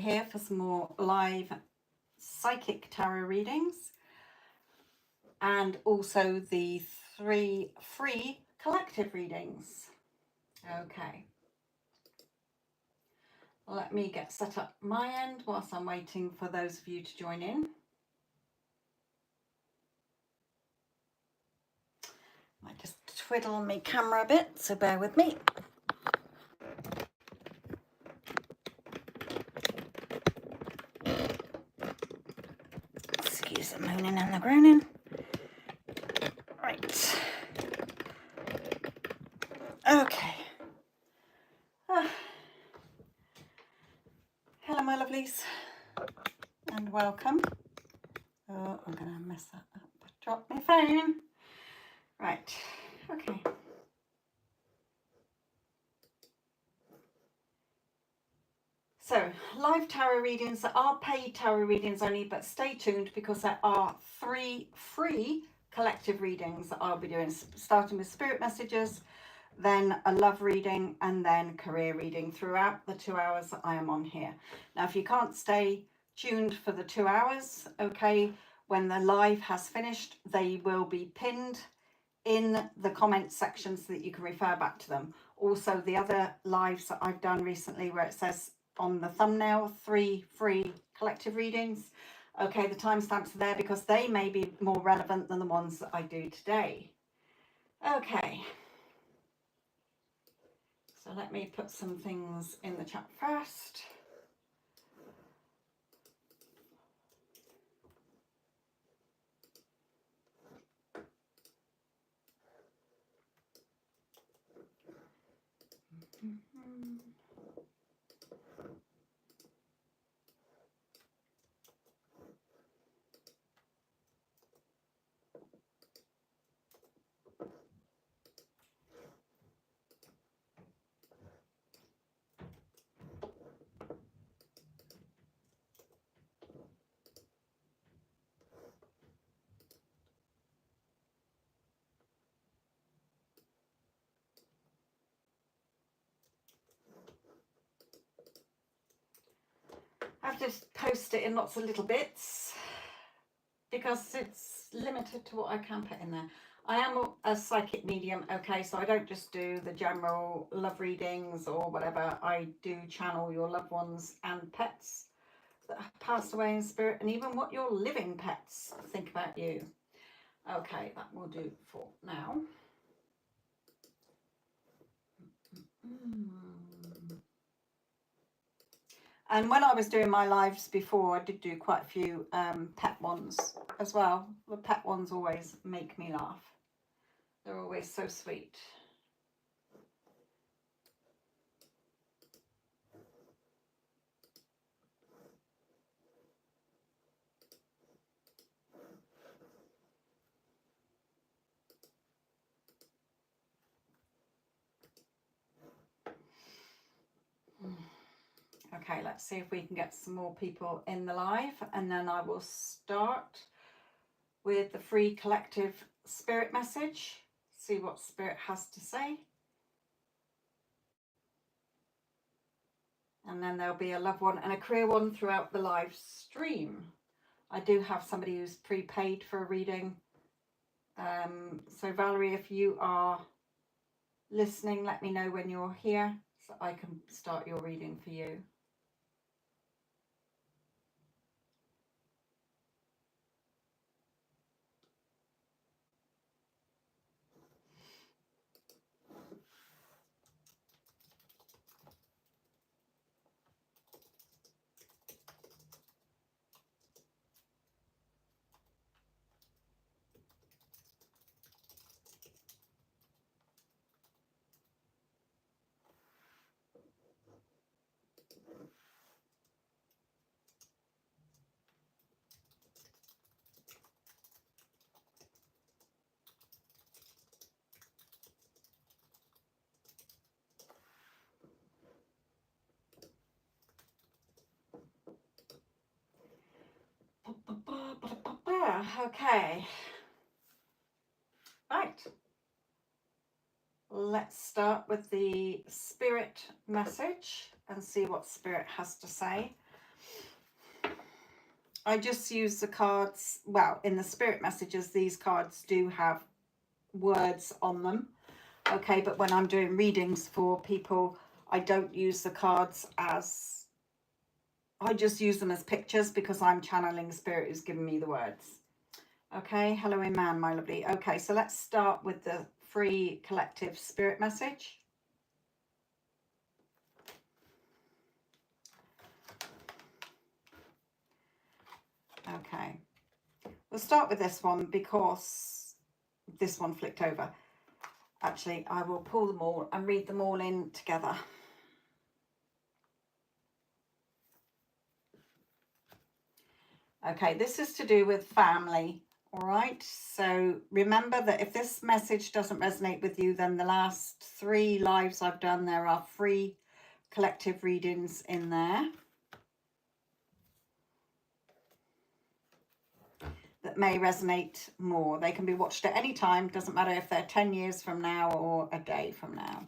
here for some more live psychic tarot readings and also the 3 free collective readings. Okay, let me get set up my end whilst I'm waiting for those of you to join in. I just twiddle my camera a bit, so bear with me. Excuse the moaning and the groaning. Right. Okay. Hello, my lovelies, and welcome. Oh, I'm going to mess that up. Drop my phone. Right. Okay. So, live tarot readings are paid tarot readings only, but stay tuned because there are 3 free collective readings that I'll be doing, starting with spirit messages, then a love reading, and then career reading throughout the 2 hours that I am on here. Now, if you can't stay tuned for the 2 hours, okay, when the live has finished, they will be pinned in the comment section so that you can refer back to them. Also, the other lives that I've done recently where it says on the thumbnail 3 free collective readings, okay, the timestamps are there because they may be more relevant than the ones that I do today. Okay, so let me put some things in the chat first. I've just posted it in lots of little bits because it's limited to what I can put in there. I am a psychic medium, okay, so I don't just do the general love readings or whatever. I do channel your loved ones and pets that have passed away in spirit, and even what your living pets think about you. Okay, that will do for now. And when I was doing my lives before, I did do quite a few pet ones as well. The pet ones always make me laugh. They're always so sweet. Okay, let's see if we can get some more people in the live, and then I will start with the free collective spirit message, see what spirit has to say. And then there'll be a love one and a career one throughout the live stream. I do have somebody who's prepaid for a reading. So Valerie, if you are listening, let me know when you're here so I can start your reading for you. Okay. Right. Let's start with the spirit message and see what spirit has to say. I just use the cards. Well, in the spirit messages, these cards do have words on them. Okay, but when I'm doing readings for people, I don't use the cards as, I just use them as pictures because I'm channeling spirit who's giving me the words. Okay, hello Iman, my lovely. Okay, so let's start with the free collective spirit message. Okay, we'll start with this one because this one flicked over. Actually, I will pull them all and read them all in together. Okay, this is to do with family. All right, so remember that if this message doesn't resonate with you, then the last 3 lives I've done, there are free collective readings in there that may resonate more. They can be watched at any time, doesn't matter if they're 10 years from now or a day from now.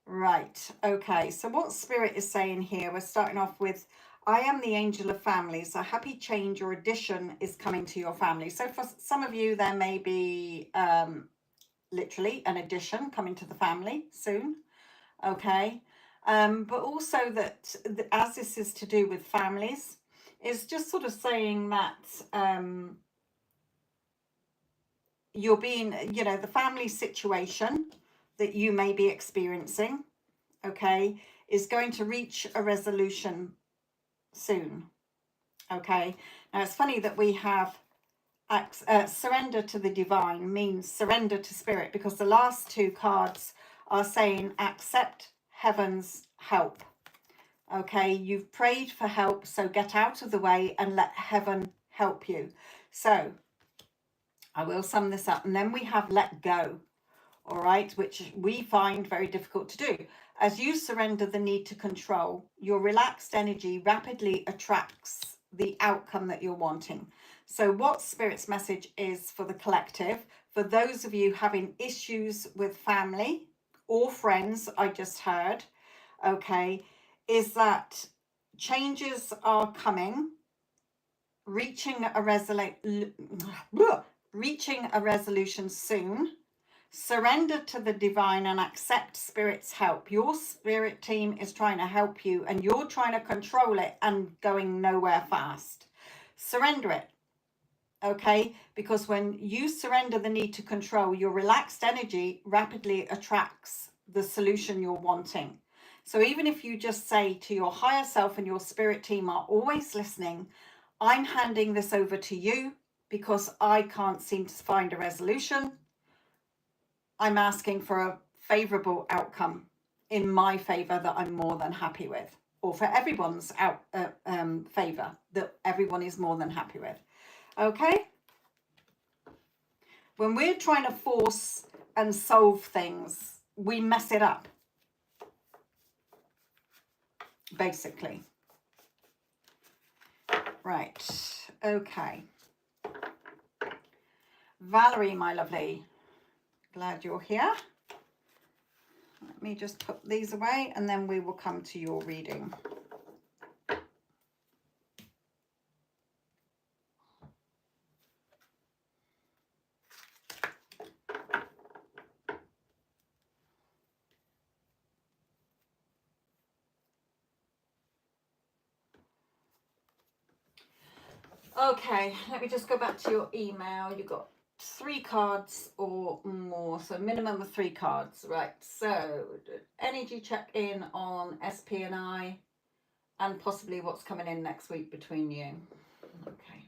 Right, okay, so what Spirit is saying here, we're starting off with, I am the angel of families. A happy change or addition is coming to your family. So for some of you, there may be literally an addition coming to the family soon, okay? But also that as this is to do with families, it's just sort of saying that you're being, you know, the family situation that you may be experiencing, okay, is going to reach a resolution soon. Okay, now it's funny that we have surrender to the divine means surrender to spirit, because the last 2 cards are saying accept heaven's help. Okay, you've prayed for help, so get out of the way and let heaven help you. So I will sum this up, and then we have let go. All right, which we find very difficult to do. As you surrender the need to control, your relaxed energy rapidly attracts the outcome that you're wanting. So what Spirit's message is for the collective, for those of you having issues with family or friends, I just heard, okay, is that changes are coming, reaching a resolution soon. Surrender to the divine and accept Spirit's help. Your spirit team is trying to help you and you're trying to control it and going nowhere fast. Surrender it, okay? Because when you surrender the need to control, your relaxed energy rapidly attracts the solution you're wanting. So even if you just say to your higher self, and your spirit team are always listening, I'm handing this over to you because I can't seem to find a resolution. I'm asking for a favorable outcome in my favor that I'm more than happy with, or for everyone's favor that everyone is more than happy with. Okay? When we're trying to force and solve things, we mess it up, basically. Right. Okay. Valerie, my lovely, glad you're here. Let me just put these away and then we will come to your reading. Okay, let me just go back to your email. You got 3 cards or more, so minimum of 3 cards, right? So energy check in on SP&I and possibly what's coming in next week between you. Okay.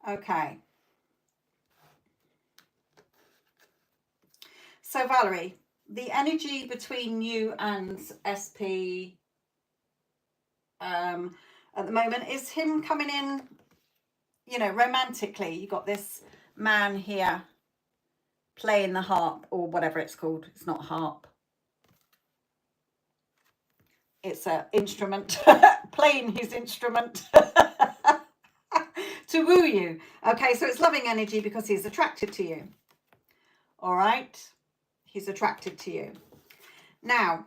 Okay. So Valerie, the energy between you and SP at the moment is him coming in, you know, romantically. You got this man here playing the harp or whatever it's called. It's not harp. It's an instrument, playing his instrument to woo you. Okay, so it's loving energy because he's attracted to you. All right, he's attracted to you. Now,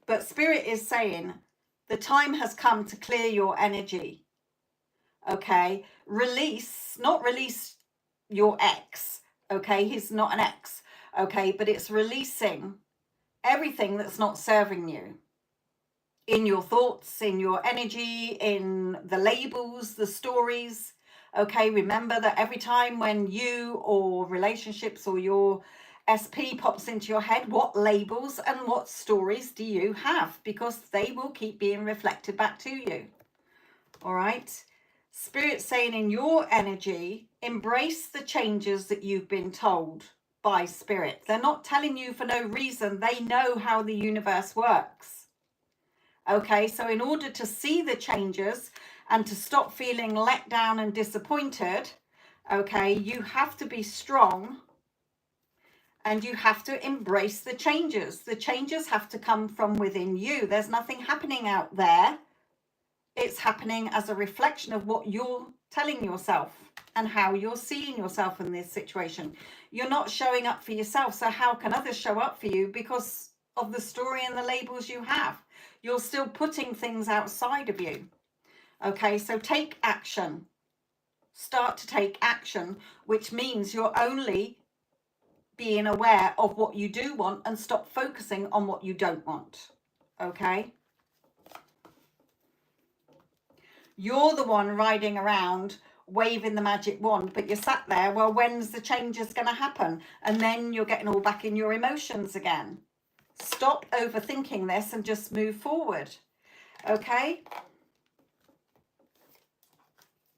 but Spirit is saying the time has come to clear your energy. Okay, not release your ex. Okay, he's not an ex. Okay, but it's releasing everything that's not serving you in your thoughts, in your energy, in the labels, the stories. Okay, remember that every time when you or relationships or your SP pops into your head, what labels and what stories do you have? Because they will keep being reflected back to you. All right. Spirit saying in your energy, embrace the changes that you've been told by Spirit. They're not telling you for no reason. They know how the universe works. Okay, so in order to see the changes and to stop feeling let down and disappointed, okay, you have to be strong and you have to embrace the changes. The changes have to come from within you. There's nothing happening out there. It's happening as a reflection of what you're telling yourself and how you're seeing yourself in this situation. You're not showing up for yourself, so how can others show up for you? Because of the story and the labels you have. You're still putting things outside of you. Okay, so take action. Start to take action, which means you're only being aware of what you do want and stop focusing on what you don't want. Okay? You're the one riding around waving the magic wand, but you're sat there, well, when's the changes going to happen? And then you're getting all back in your emotions again. Stop overthinking this and just move forward. Okay?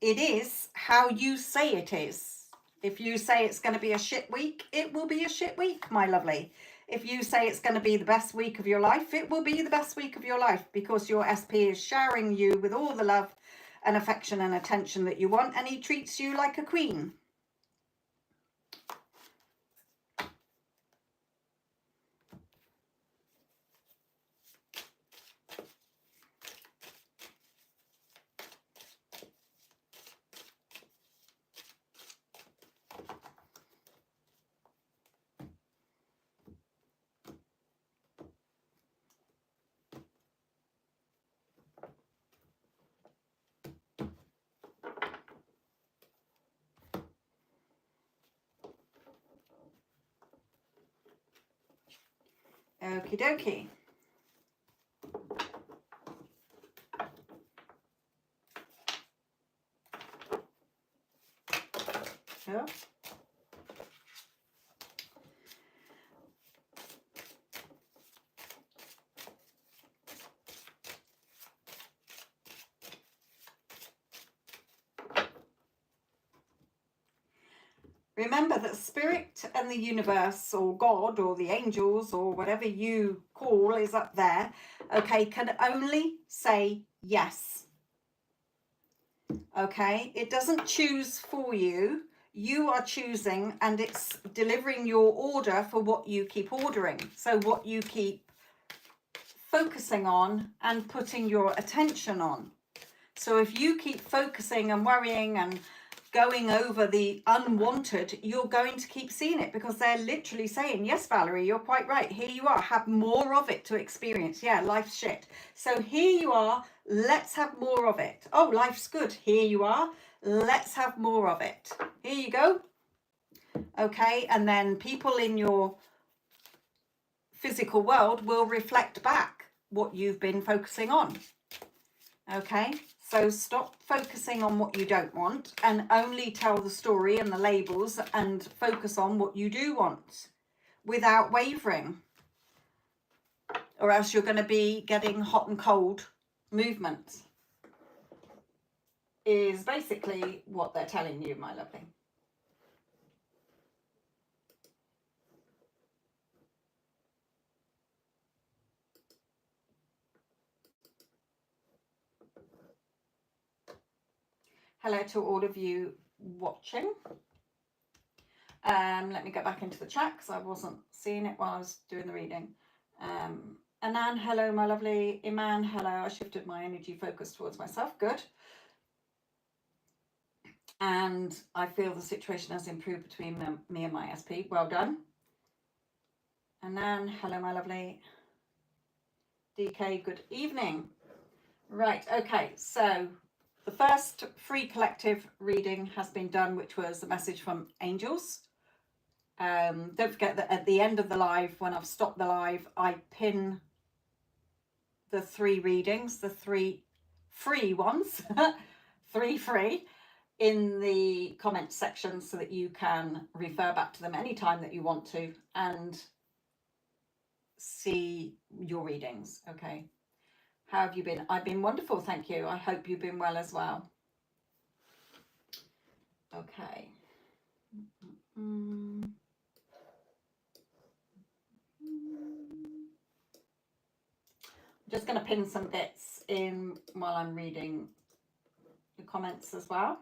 It is how you say it is. If you say it's going to be a shit week, it will be a shit week, my lovely. If you say it's going to be the best week of your life, it will be the best week of your life because your SP is showering you with all the love and affection and attention that you want, and he treats you like a queen. Okie dokie. Oh. Remember that Spirit and the universe or God or the angels or whatever you call is up there, okay, can only say yes. Okay, it doesn't choose for you. You are choosing, and it's delivering your order for what you keep ordering. So what you keep focusing on and putting your attention on. So if you keep focusing and worrying and going over the unwanted, you're going to keep seeing it because they're literally saying, yes, Valerie, you're quite right. Here you are. Have more of it to experience. Yeah, life's shit. So here you are. Let's have more of it. Oh, life's good. Here you are. Let's have more of it. Here you go. Okay. And then people in your physical world will reflect back what you've been focusing on. Okay. So stop focusing on what you don't want and only tell the story and the labels and focus on what you do want without wavering, or else you're going to be getting hot and cold movement is basically what they're telling you, my lovely. Hello to all of you watching. Let me go back into the chat because I wasn't seeing it while I was doing the reading. Anan, hello, my lovely. Iman, hello. I shifted my energy focus towards myself. Good. And I feel the situation has improved between me and my SP. Well done. Anan, hello, my lovely. DK, good evening. Right, okay, so the first free collective reading has been done, which was a message from angels. Don't forget that at the end of the live, when I've stopped the live, I pin the 3 readings, the 3 free ones, 3 free, in the comment section so that you can refer back to them anytime that you want to and see your readings. Okay. How have you been? I've been wonderful, thank you. I hope you've been well as well. Okay. I'm just going to pin some bits in while I'm reading the comments as well.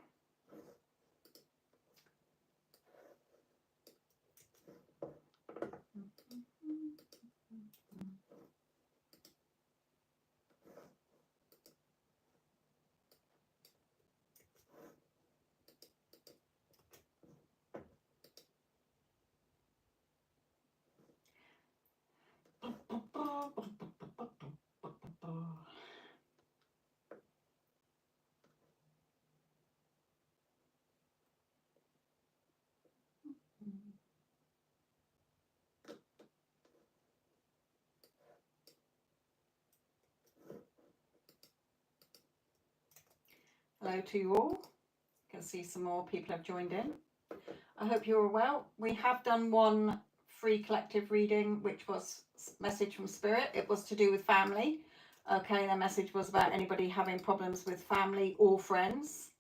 Hello to you all. I can see some more people have joined in. I hope you're well. We have done one free collective reading, which was message from spirit. It was to do with family. Okay, the message was about anybody having problems with family or friends.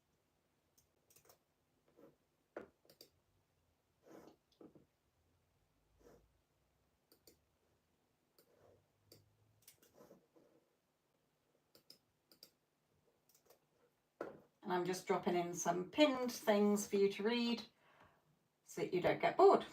And I'm just dropping in some pinned things for you to read so that you don't get bored.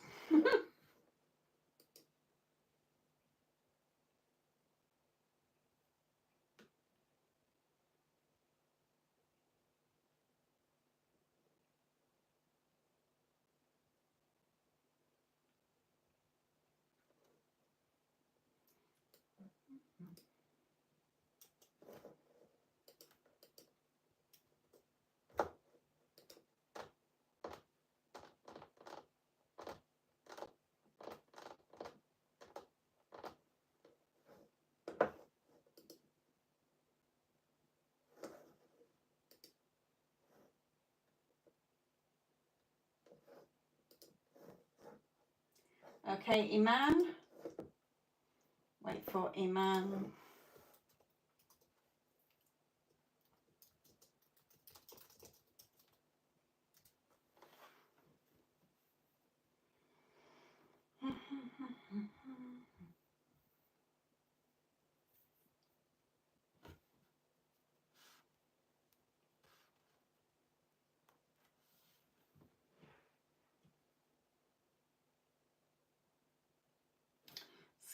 Okay, Iman. Wait for Iman.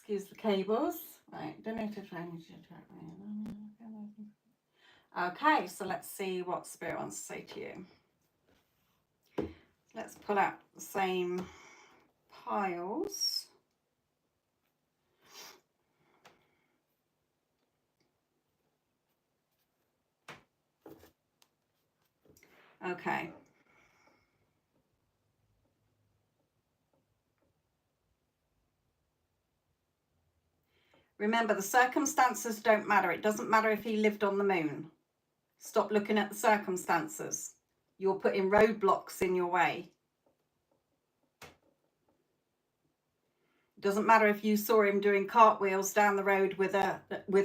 Excuse the cables. Right, donated for energy. Okay, so let's see what Spirit wants to say to you. Let's pull out the same piles. Okay. Remember, the circumstances don't matter. It doesn't matter if he lived on the moon. Stop looking at the circumstances. You're putting roadblocks in your way. It doesn't matter if you saw him doing cartwheels down the road with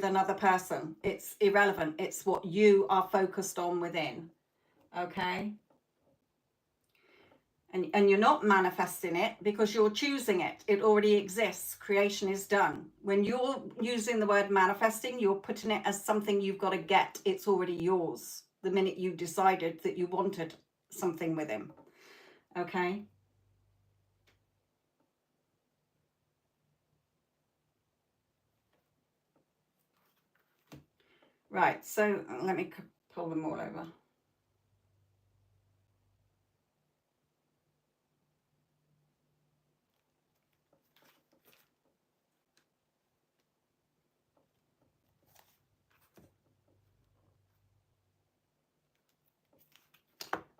another person. It's irrelevant. It's what you are focused on within. Okay? And you're not manifesting it because you're choosing it. It already exists. Creation is done. When you're using the word manifesting, you're putting it as something you've got to get. It's already yours. the minute you decided that you wanted something with him. Okay. Right, so let me pull them all over.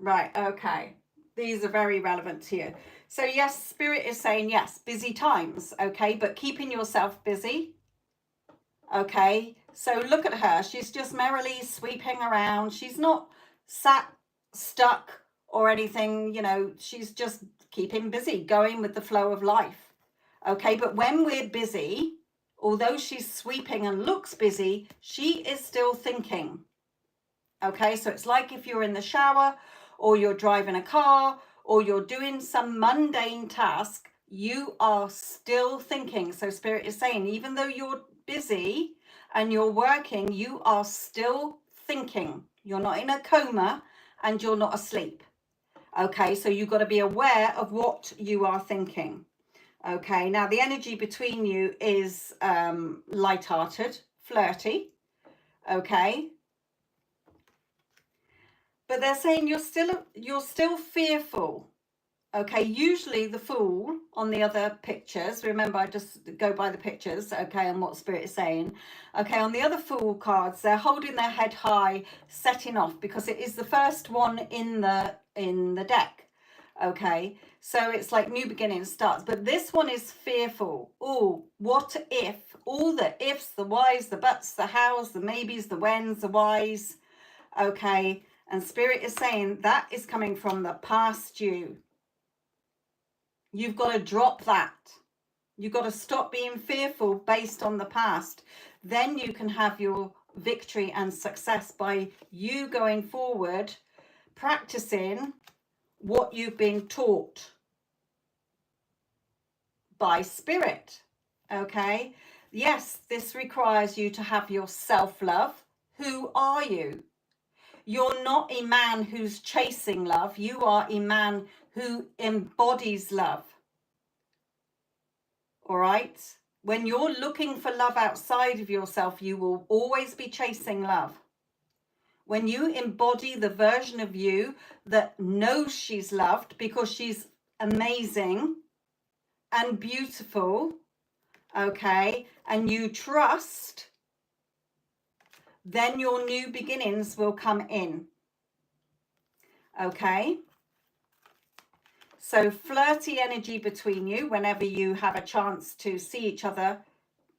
Right, okay. These are very relevant to you. So yes, Spirit is saying, yes, busy times, okay, but keeping yourself busy, okay? So look at her. She's just merrily sweeping around. She's not sat, stuck or anything, you know, she's just keeping busy, going with the flow of life, okay? But when we're busy, although she's sweeping and looks busy, she is still thinking. Okay, so it's like if you're in the shower or you're driving a car or you're doing some mundane task, you are still thinking. So Spirit is saying, even though you're busy and you're working, you are still thinking. You're not in a coma and you're not asleep. Okay, so you've got to be aware of what you are thinking. Okay, now the energy between you is light-hearted, flirty. Okay, but they're saying you're still fearful. Okay, usually the Fool on the other pictures, remember I just go by the pictures, okay, and what Spirit is saying. Okay, on the other Fool cards, they're holding their head high, setting off, because it is the first one in the deck. Okay, so it's like new beginning starts, but this one is fearful. Oh, what if? All the ifs, the whys, the buts, the hows, the maybes, the whens, the whys. Okay, and Spirit is saying that is coming from the past you. You've got to drop that. You've got to stop being fearful based on the past. Then you can have your victory and success by you going forward, practicing what you've been taught by Spirit. Okay? Yes, this requires you to have your self-love. Who are you? You're not a man who's chasing love. You are a man who embodies love. All right? When you're looking for love outside of yourself, you will always be chasing love. When you embody the version of you that knows she's loved because she's amazing and beautiful, okay, and you trust, then your new beginnings will come in. Okay? So flirty energy between you whenever you have a chance to see each other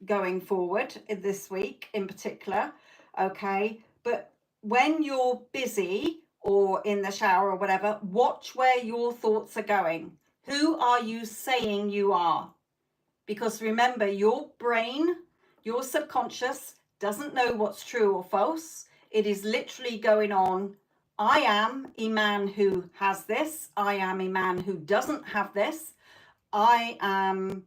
going forward this week in particular. Okay? But when you're busy or in the shower or whatever, watch where your thoughts are going. Who are you saying you are? Because remember, your brain, your subconscious doesn't know what's true or false. It is literally going on, I am a man who has this. I am a man who doesn't have this. I am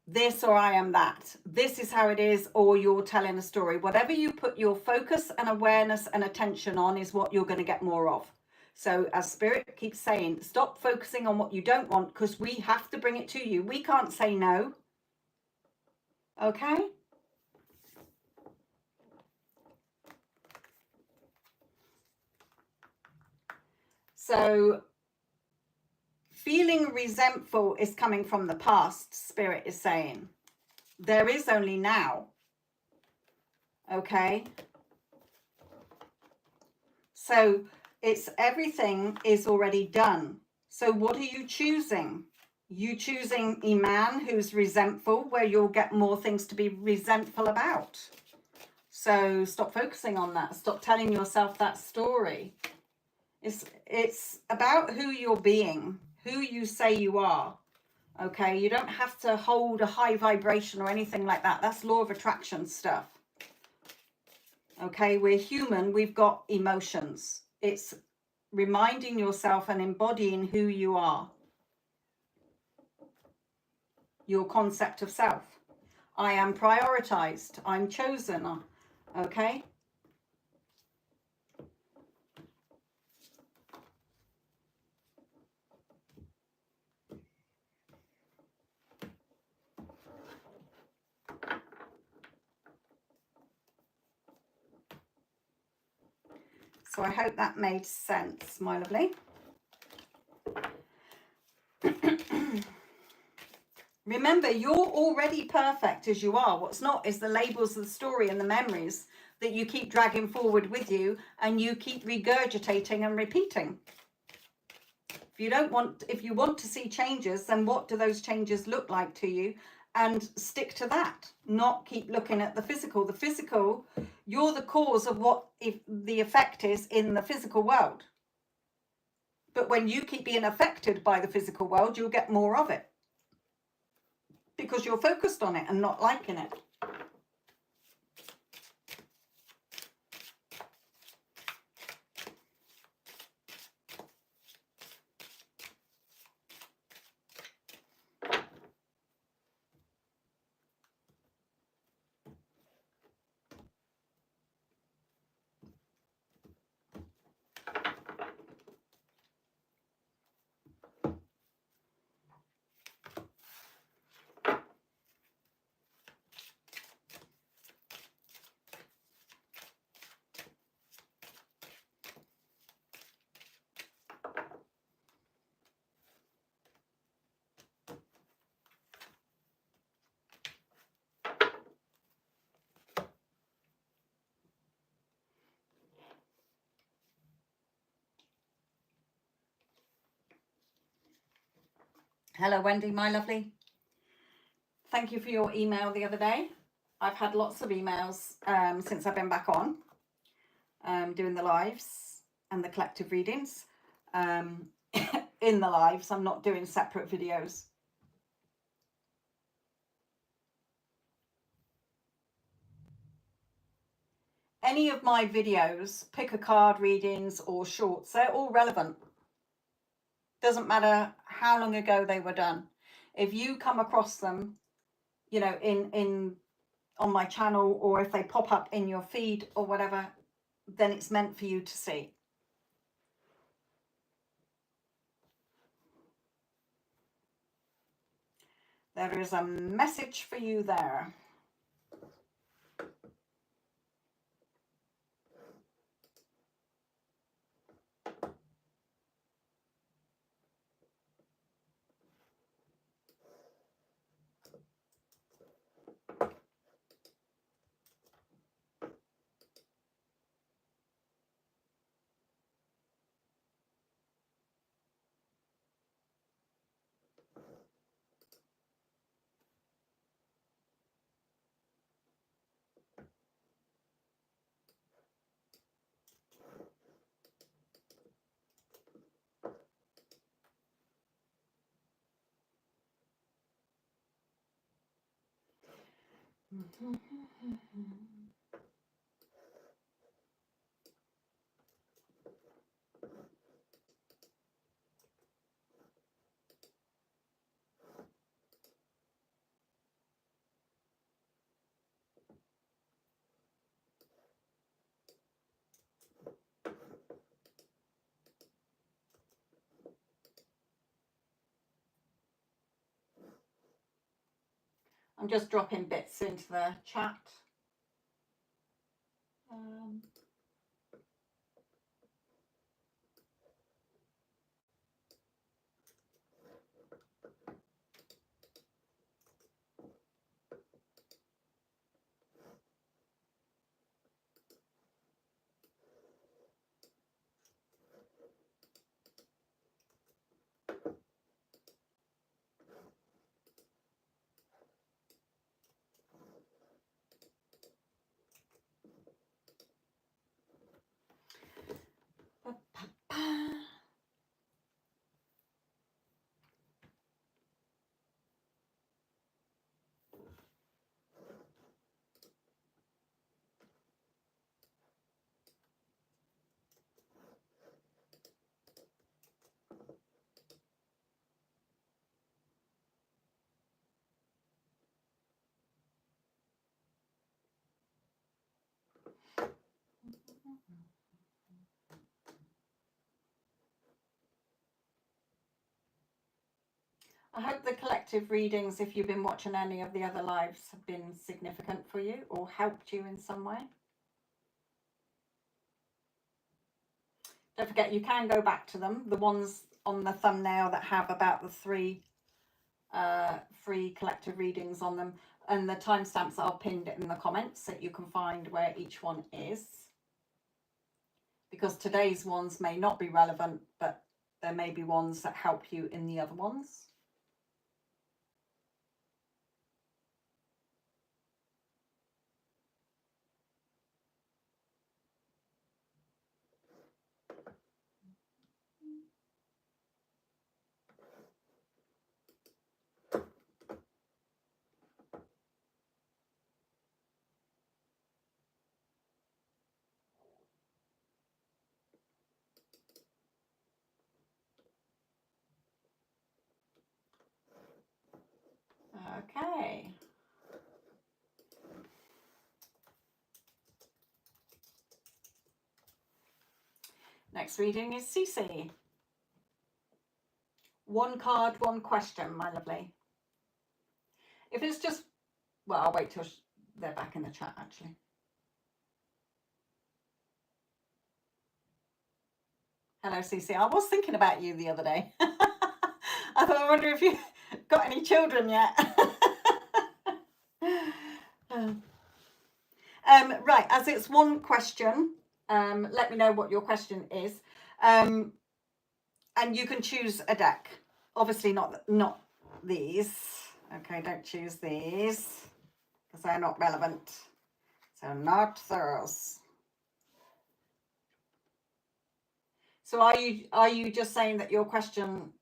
this or I am that. This is how it is, or you're telling a story. Whatever you put your focus and awareness and attention on is what you're going to get more of. So as Spirit keeps saying, stop focusing on what you don't want, because we have to bring it to you. We can't say no. Okay? So feeling resentful is coming from the past, Spirit is saying. There is only now. Okay? So it's everything is already done. So what are you choosing? You choosing a man who's resentful, where you'll get more things to be resentful about. So stop focusing on that. Stop telling yourself that story. It's about who you're being, who you say you are. Okay, you don't have to hold a high vibration or anything like that. That's law of attraction stuff. Okay, we're human, we've got emotions. It's reminding yourself and embodying who you are. Your concept of self. I am prioritized. I'm chosen. Okay? So I hope that made sense, my lovely. Remember, you're already perfect as you are. What's not is the labels of the story and the memories that you keep dragging forward with you and you keep regurgitating and repeating. If you want to see changes, then what do those changes look like to you? And stick to that, not keep looking at the physical. The physical, you're the cause of what if the effect is in the physical world. But when you keep being affected by the physical world, you'll get more of it because you're focused on it and not liking it. Hello, Wendy, my lovely. Thank you for your email the other day. I've had lots of emails since I've been back on doing the lives and the collective readings. In the lives, I'm not doing separate videos. Any of my videos, pick a card readings or shorts, they're all relevant. Doesn't matter how long ago they were done. If you come across them, you know, in on my channel, or if they pop up in your feed or whatever, then it's meant for you to see. There is a message for you there. I'm just dropping bits into the chat. I hope the collective readings, if you've been watching any of the other lives, have been significant for you or helped you in some way. Don't forget, you can go back to them. The ones on the thumbnail that have about the three free collective readings on them, and the timestamps are pinned in the comments so you can find where each one is. Because today's ones may not be relevant, but there may be ones that help you in the other ones. Okay. Next reading is Cece. One card, one question, my lovely. If it's just, well, I'll wait till they're back in the chat, actually. Hello, Cece. I was thinking about you the other day. I thought, I wonder if you got any children yet. Right, as it's one question, let me know what your question is. And you can choose a deck. Obviously not these. Okay, don't choose these because they're not relevant. So not those. So are you just saying that your question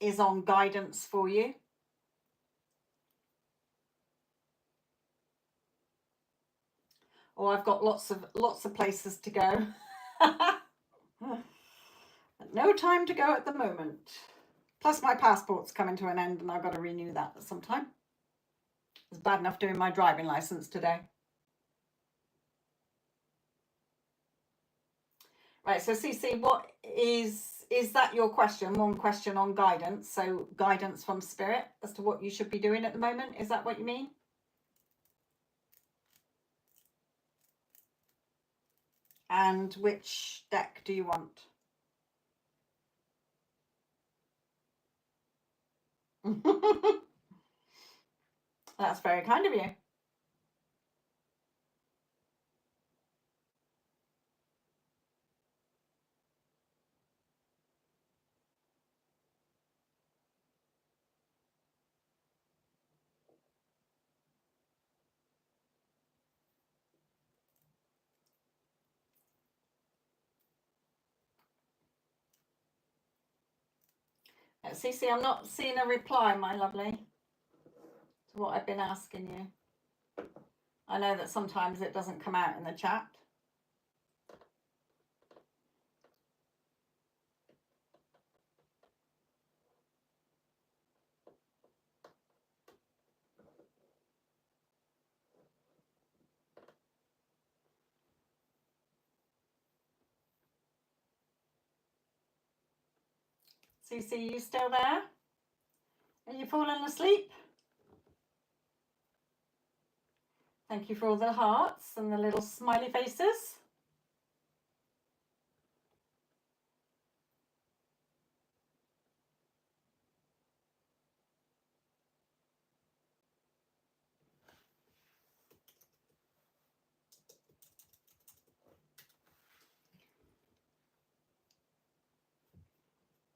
is on guidance for you? Or I've got lots of places to go. No time to go at the moment. Plus my passport's coming to an end and I've got to renew that at some time. It's bad enough doing my driving license today. Right, so Cece, what is that your question? One question on guidance. So guidance from spirit as to what you should be doing at the moment. Is that what you mean? And which deck do you want? That's very kind of you. Cece, I'm not seeing a reply, my lovely, to what I've been asking you. I know that sometimes it doesn't come out in the chat. Cece, you still there? Are you falling asleep? Thank you for all the hearts and the little smiley faces.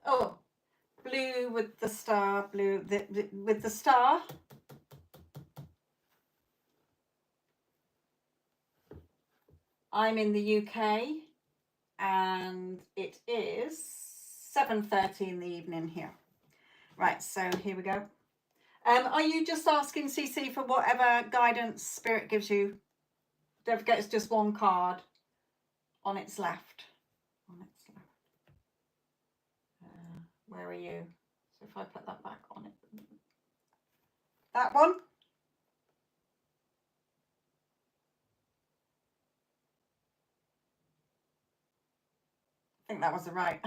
Oh, blue with the star, blue with the star. I'm in the UK and it is 7:30 in the evening here. Right, so here we go. Are you just asking, Cece, for whatever guidance spirit gives you? Don't forget, it's just one card on its left. On its left. Where are you? So if I put that back on it. That one? I think that was the right.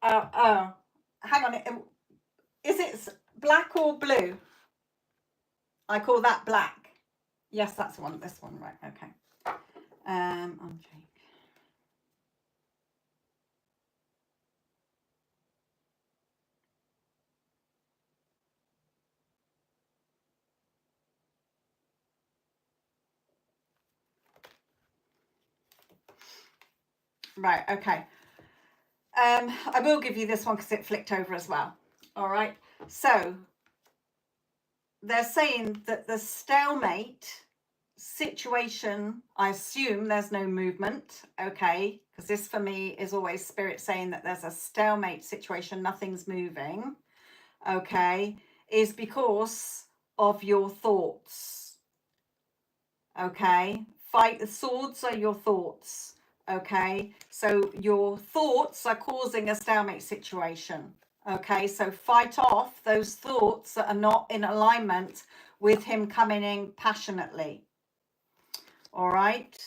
Oh, hang on. Is it black or blue? I call that black. Yes, that's the one. This one, right? Okay. Okay. Right, okay. I will give you this one because it flicked over as well. All right. So they're saying that the stalemate situation, I assume there's no movement, okay, because this for me is always spirit saying that there's a stalemate situation, nothing's moving, okay, is because of your thoughts, okay. Fight the swords are your thoughts, okay, so your thoughts are causing a stalemate situation, okay, so fight off those thoughts that are not in alignment with him coming in passionately. All right,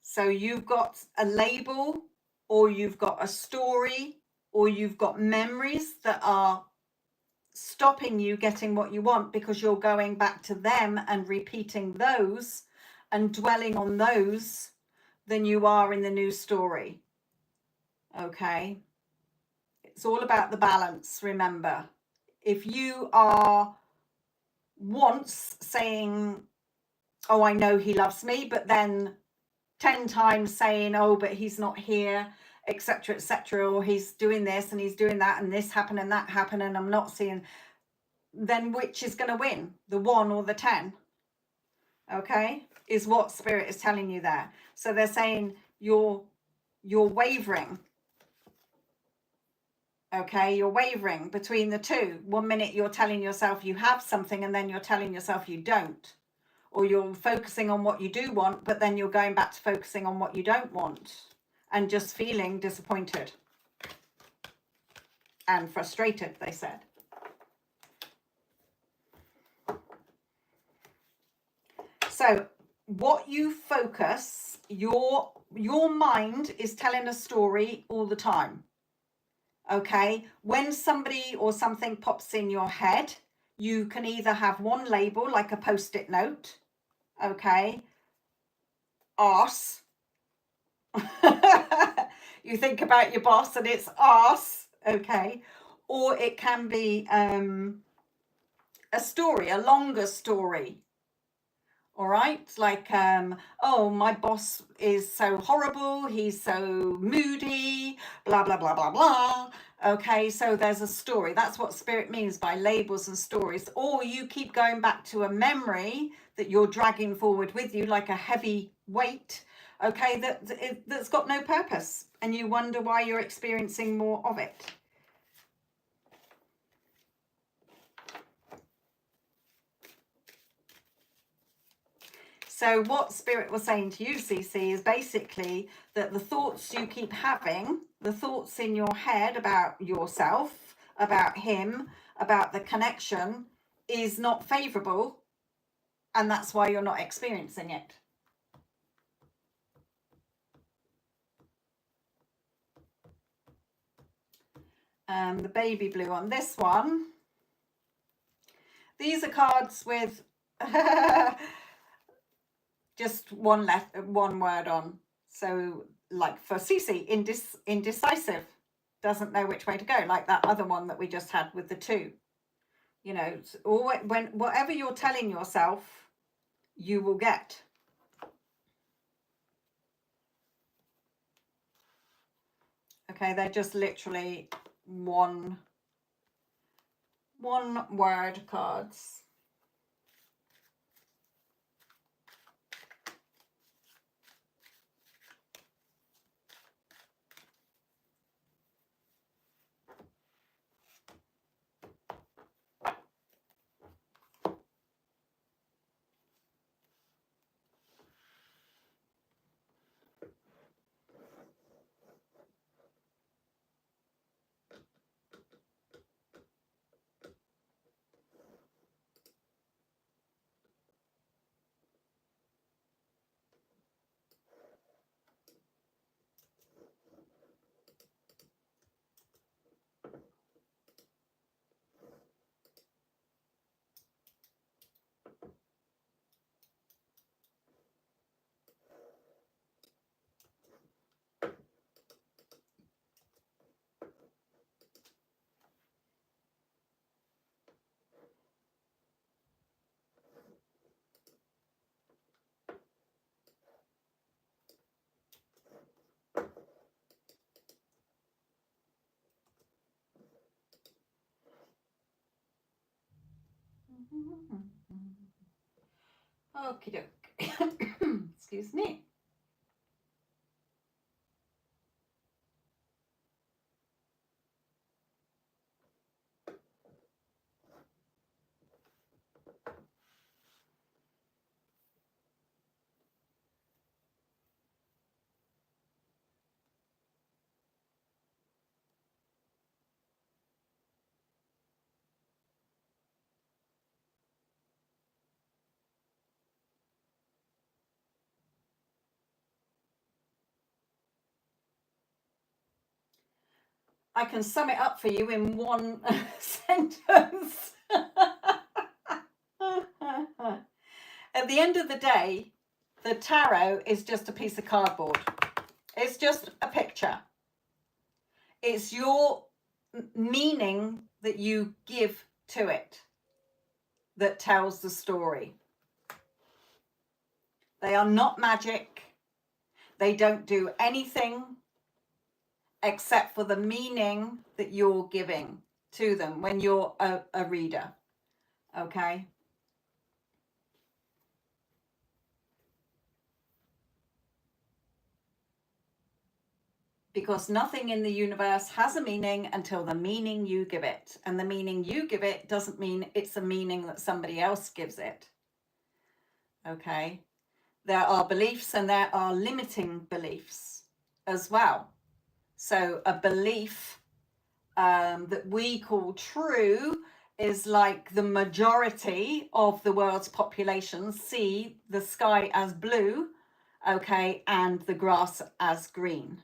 so you've got a label, or you've got a story, or you've got memories that are stopping you getting what you want because you're going back to them and repeating those and dwelling on those than you are in the new story. Okay, it's all about the balance. Remember, if you are once saying, oh, I know he loves me, but then 10 times saying, oh, but he's not here, etc., etc., or he's doing this and he's doing that and this happened and that happened and I'm not seeing, then which is going to win, the 1 or the 10? Okay, is what spirit is telling you there. So they're saying you're wavering. Okay, you're wavering between the two. 1 minute you're telling yourself you have something and then you're telling yourself you don't. Or you're focusing on what you do want, but then you're going back to focusing on what you don't want and just feeling disappointed and frustrated, they said. So what you focus, your mind is telling a story all the time. Okay, when somebody or something pops in your head, you can either have one label like a post-it note, okay, arse. You think about your boss and it's arse, okay, or it can be a story, a longer story. All right, like oh, my boss is so horrible, he's so moody, blah blah blah blah blah. Okay, so there's a story. That's what spirit means by labels and stories. Or you keep going back to a memory that you're dragging forward with you like a heavy weight, okay, that's got no purpose, and you wonder why you're experiencing more of it. So what spirit was saying to you, Cece, is basically that the thoughts you keep having, the thoughts in your head about yourself, about him, about the connection, is not favorable, and that's why you're not experiencing it. The baby blue on this one. These are cards with just one word on. So like for Cece, indecisive, doesn't know which way to go, like that other one that we just had with the 2. You know, when whatever you're telling yourself, you will get. Okay, they're just literally one word cards. Okie doke. Excuse me. I can sum it up for you in one sentence. At the end of the day, the tarot is just a piece of cardboard. It's just a picture. It's your meaning that you give to it that tells the story. They are not magic. They don't do anything except for the meaning that you're giving to them when you're a reader. Okay? Because nothing in the universe has a meaning until the meaning you give it. And the meaning you give it doesn't mean it's a meaning that somebody else gives it. Okay? There are beliefs and there are limiting beliefs as well. So a belief that we call true is like the majority of the world's population see the sky as blue, okay, and the grass as green.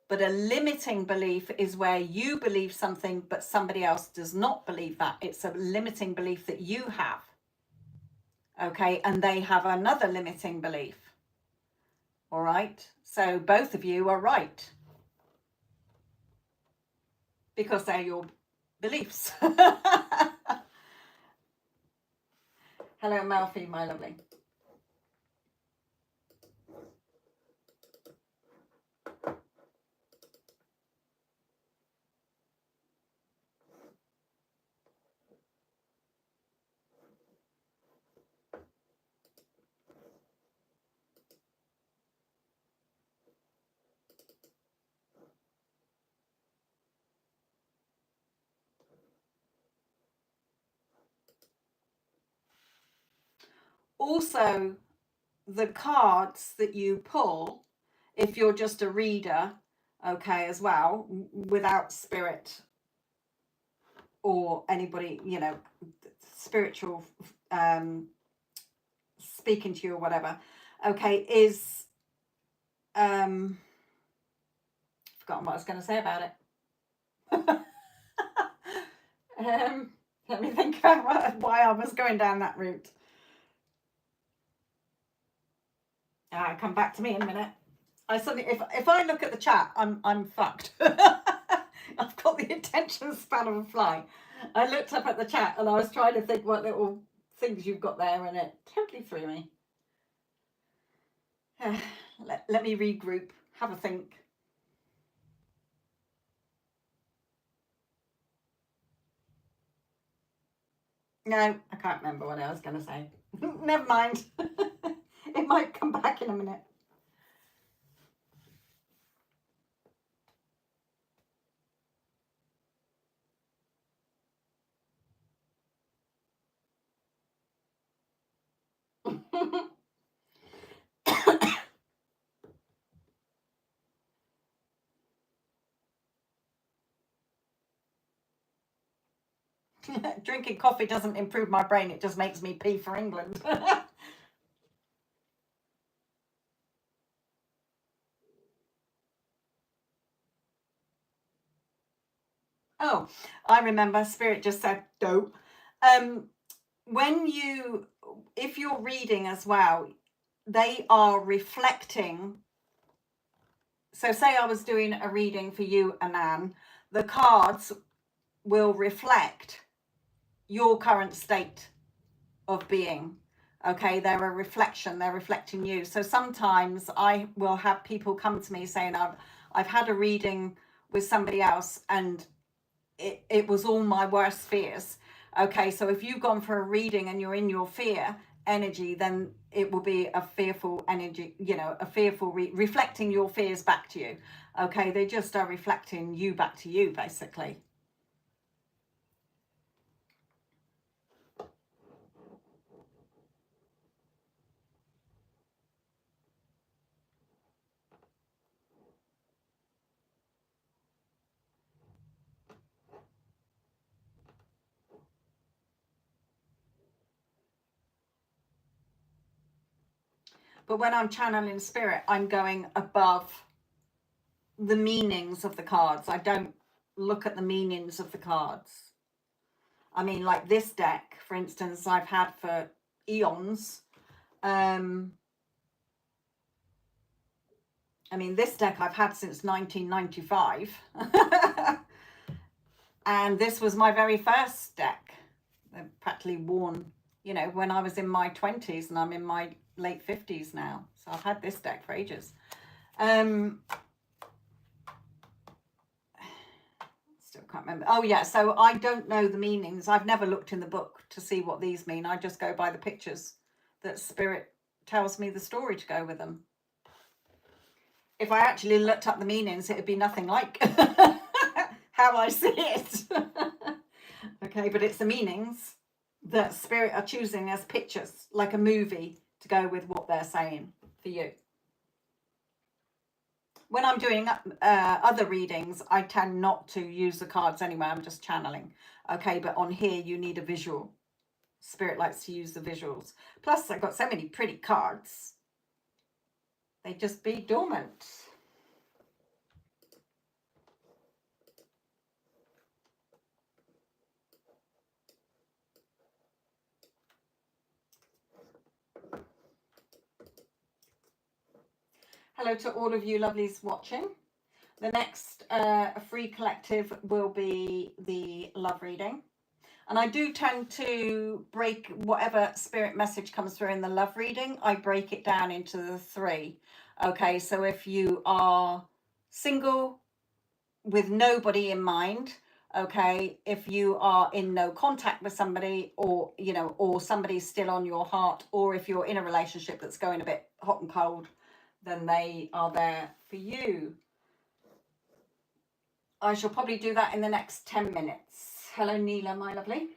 But a limiting belief is where you believe something, but somebody else does not believe that. It's a limiting belief that you have. Okay, and they have another limiting belief. All right, so both of you are right. Because they're your beliefs. Hello, Malfi, my lovely. Also, the cards that you pull, if you're just a reader, okay, as well, without spirit or anybody, you know, spiritual speaking to you or whatever, okay, is forgotten what I was going to say about it. Let me think about why I was going down that route. Come back to me in a minute. I suddenly, if I look at the chat, I'm fucked. I've got the attention span of a fly. I looked up at the chat and I was trying to think what little things you've got there, and it totally threw me. Let me regroup. Have a think. No, I can't remember what I was going to say. Never mind. It might come back in a minute. Drinking coffee doesn't improve my brain. It just makes me pee for England. Oh, I remember. Spirit just said, don't. If you're reading as well, they are reflecting. So say I was doing a reading for you, Anan, the cards will reflect your current state of being. Okay, they're a reflection, they're reflecting you. So sometimes I will have people come to me saying, I've had a reading with somebody else and it was all my worst fears. Okay, so if you've gone for a reading and you're in your fear energy, then it will be a fearful energy, you know, a fearful reflecting your fears back to you. Okay, they just are reflecting you back to you, basically. But when I'm channeling spirit, I'm going above the meanings of the cards. I don't look at the meanings of the cards. I mean, like this deck, for instance, I've had for eons. I mean, this deck I've had since 1995. And this was my very first deck. They're practically worn, you know, when I was in my 20s, and I'm in my late 50s now. So I've had this deck for ages. Still can't remember. Oh yeah, so I don't know the meanings. I've never looked in the book to see what these mean. I just go by the pictures that spirit tells me the story to go with them. If I actually looked up the meanings, it would be nothing like how I see it. Okay, but it's the meanings that spirit are choosing as pictures, like a movie, to go with what they're saying for you. When I'm doing other readings, I tend not to use the cards anyway. I'm just channeling. Okay, but on here, you need a visual. Spirit likes to use the visuals. Plus, I've got so many pretty cards. They just be dormant. Hello to all of you lovelies watching. The next free collective will be the love reading. And I do tend to break whatever spirit message comes through in the love reading. I break it down into the 3. Okay, so if you are single with nobody in mind, okay, if you are in no contact with somebody, or, you know, or somebody's still on your heart, or if you're in a relationship that's going a bit hot and cold, then they are there for you. I shall probably do that in the next 10 minutes. Hello, Nila, my lovely.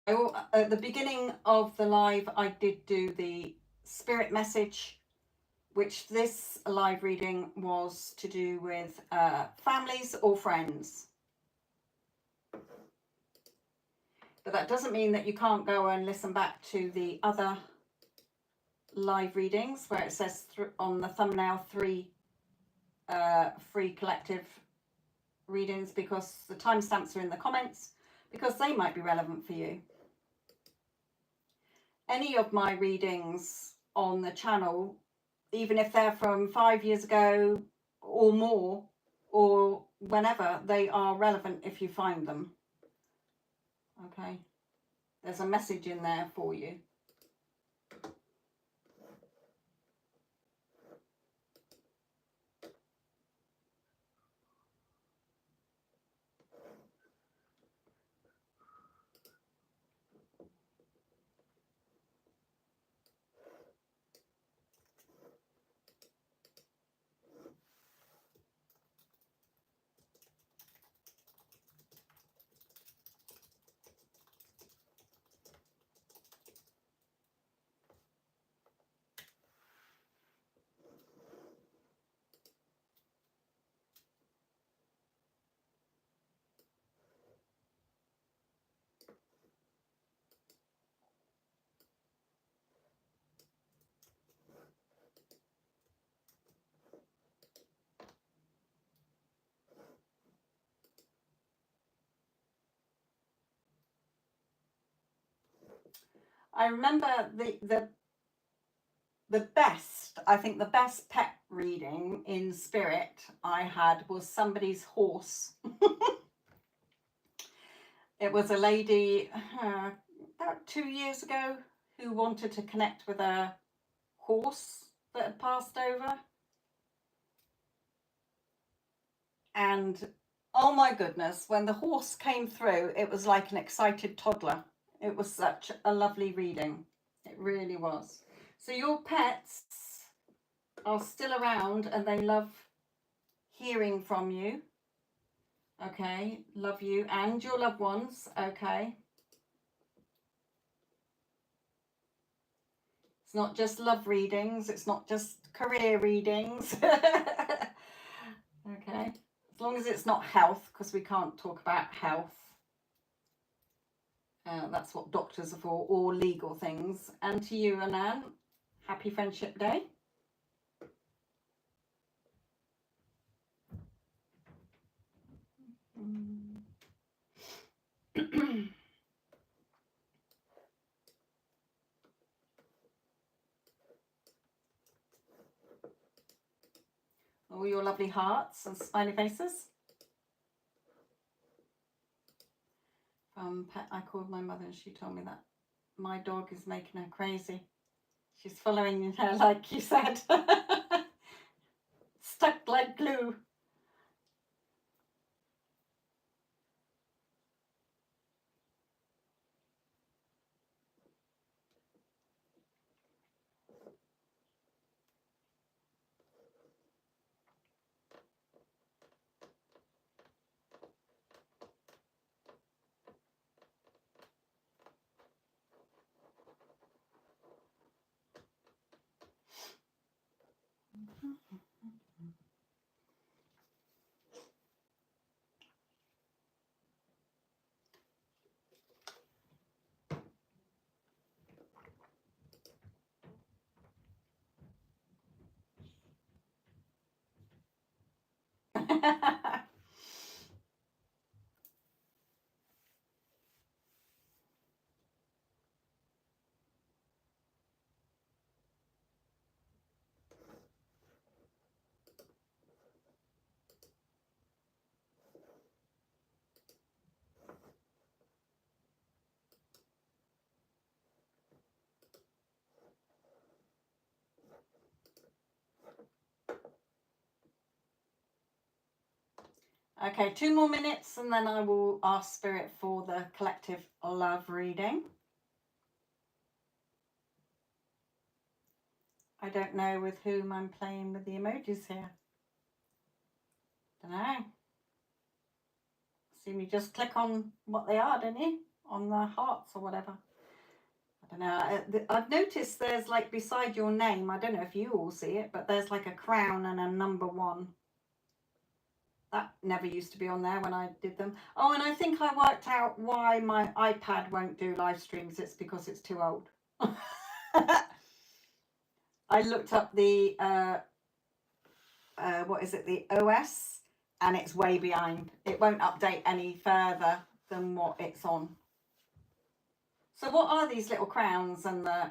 At the beginning of the live, I did do the spirit message, which this live reading was to do with families or friends. But that doesn't mean that you can't go and listen back to the other live readings where it says on the thumbnail 3 free collective readings, because the timestamps are in the comments, because they might be relevant for you. Any of my readings on the channel, even if they're from 5 years ago or more, or whenever, they are relevant if you find them. Okay, there's a message in there for you. I remember the best, I think the best pet reading in spirit I had was somebody's horse. It was a lady about 2 years ago who wanted to connect with a horse that had passed over. And oh my goodness, when the horse came through, it was like an excited toddler. It was such a lovely reading. It really was. So your pets are still around and they love hearing from you. Okay, love you and your loved ones. Okay. It's not just love readings, it's not just career readings. Okay. As long as it's not health, because we can't talk about health. That's what doctors are for, or legal things. And to you, Anan, happy Friendship Day. All your lovely hearts and smiley faces. Pet, I called my mother and she told me that my dog is making her crazy. She's following her like you said. Stuck like glue. Okay, 2 more minutes and then I will ask Spirit for the collective love reading. I don't know with whom I'm playing with the emojis here. Don't know. See me just click on what they are, don't you? On the hearts or whatever. I don't know. I've noticed there's like beside your name, I don't know if you all see it, but there's like a crown and a number 1. That never used to be on there when I did them. Oh, and I think I worked out why my iPad won't do live streams. It's because it's too old. I looked up the, what is it, the OS, and it's way behind. It won't update any further than what it's on. So what are these little crowns and the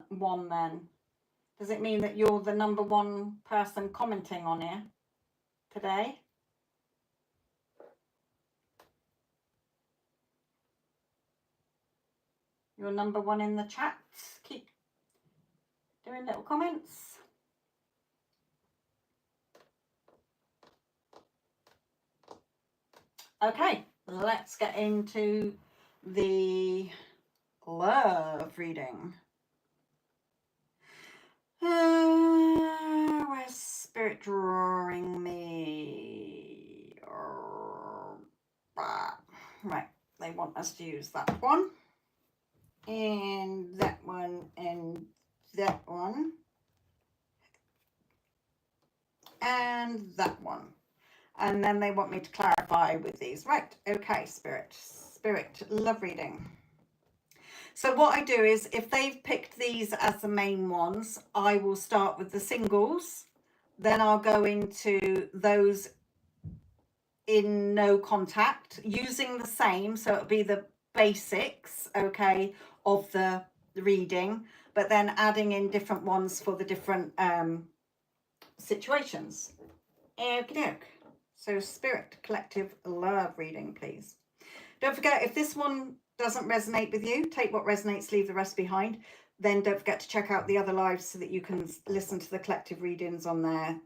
one then? Does it mean that you're the number 1 person commenting on here today? You're number 1 in the chat. Keep doing little comments. Okay, let's get into the love reading. Where's Spirit drawing me? Right, they want us to use that one. And that one, and that one. And that one. And then they want me to clarify with these. Right, okay, Spirit, love reading. So what I do is, if they've picked these as the main ones, I will start with the singles. Then I'll go into those in no contact, using the same. So it'll be the basics, okay, of the reading, but then adding in different ones for the different situations. Okay. So Spirit, collective love reading, please. Don't forget, if this one doesn't resonate with you, take what resonates, leave the rest behind. Then don't forget to check out the other lives so that you can listen to the collective readings on there.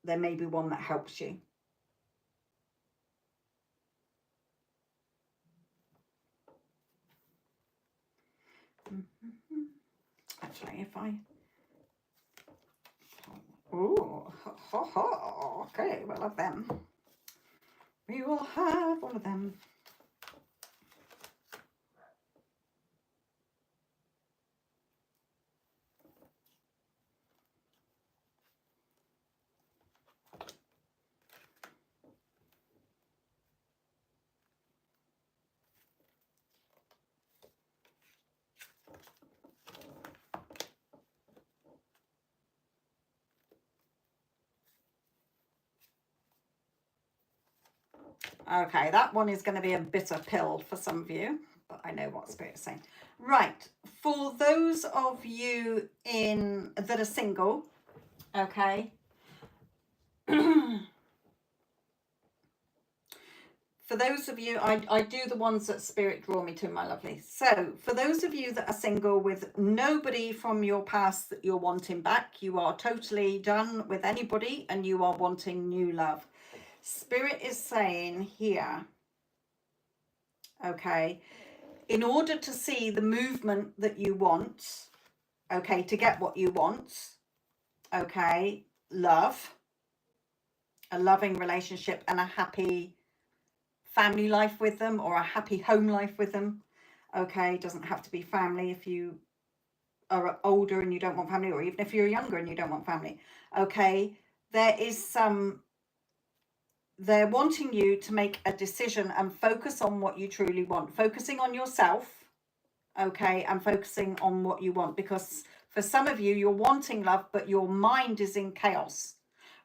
There may be one that helps you. Actually, if I... Oh, okay, we'll have them. We will have all of them. Okay, that one is going to be a bitter pill for some of you, but I know what Spirit's saying. Right, for those of you that are single, okay, for those of you, I do the ones that Spirit draw me to, my lovely. So for those of you that are single with nobody from your past that you're wanting back, you are totally done with anybody and you are wanting new love. Spirit is saying here, okay, in order to see the movement that you want, okay, to get what you want, okay, love, a loving relationship and a happy family life with them, or a happy home life with them, okay, doesn't have to be family if you are older and you don't want family, or even if you're younger and you don't want family, okay, they're wanting you to make a decision and focus on what you truly want, focusing on yourself, okay, and focusing on what you want, because for some of you, you're wanting love, but your mind is in chaos,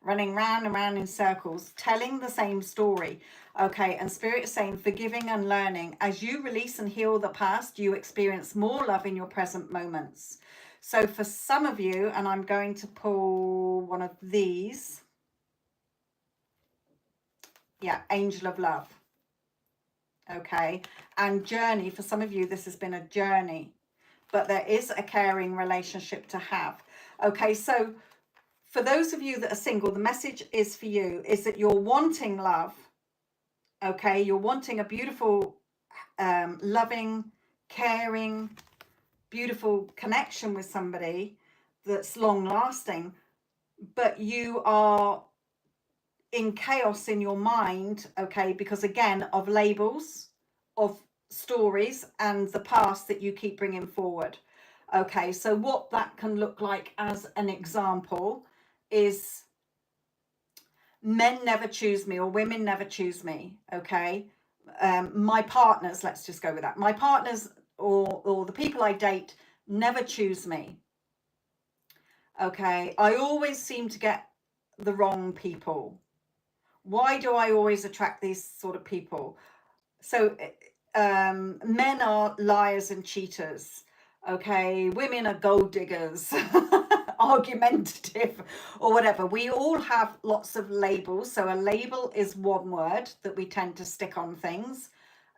running round and round in circles, telling the same story, okay, and Spirit is saying forgiving and learning. As you release and heal the past, you experience more love in your present moments. So for some of you, and I'm going to pull one of these, yeah, Angel of Love, okay, and journey. For some of you, this has been a journey, but there is a caring relationship to have. Okay, so for those of you that are single, the message is for you, is that you're wanting love, okay, you're wanting a beautiful, loving, caring, beautiful connection with somebody that's long lasting, but you are in chaos in your mind, okay, because again of labels, of stories and the past that you keep bringing forward. Okay, so what that can look like as an example is men never choose me, or women never choose me, okay, my partners, let's just go with that, my partners or the people I date never choose me, okay, I always seem to get the wrong people. Why do I always attract these sort of people? So men are liars and cheaters, okay, women are gold diggers, argumentative, or whatever. We all have lots of labels. So a label is one word that we tend to stick on things,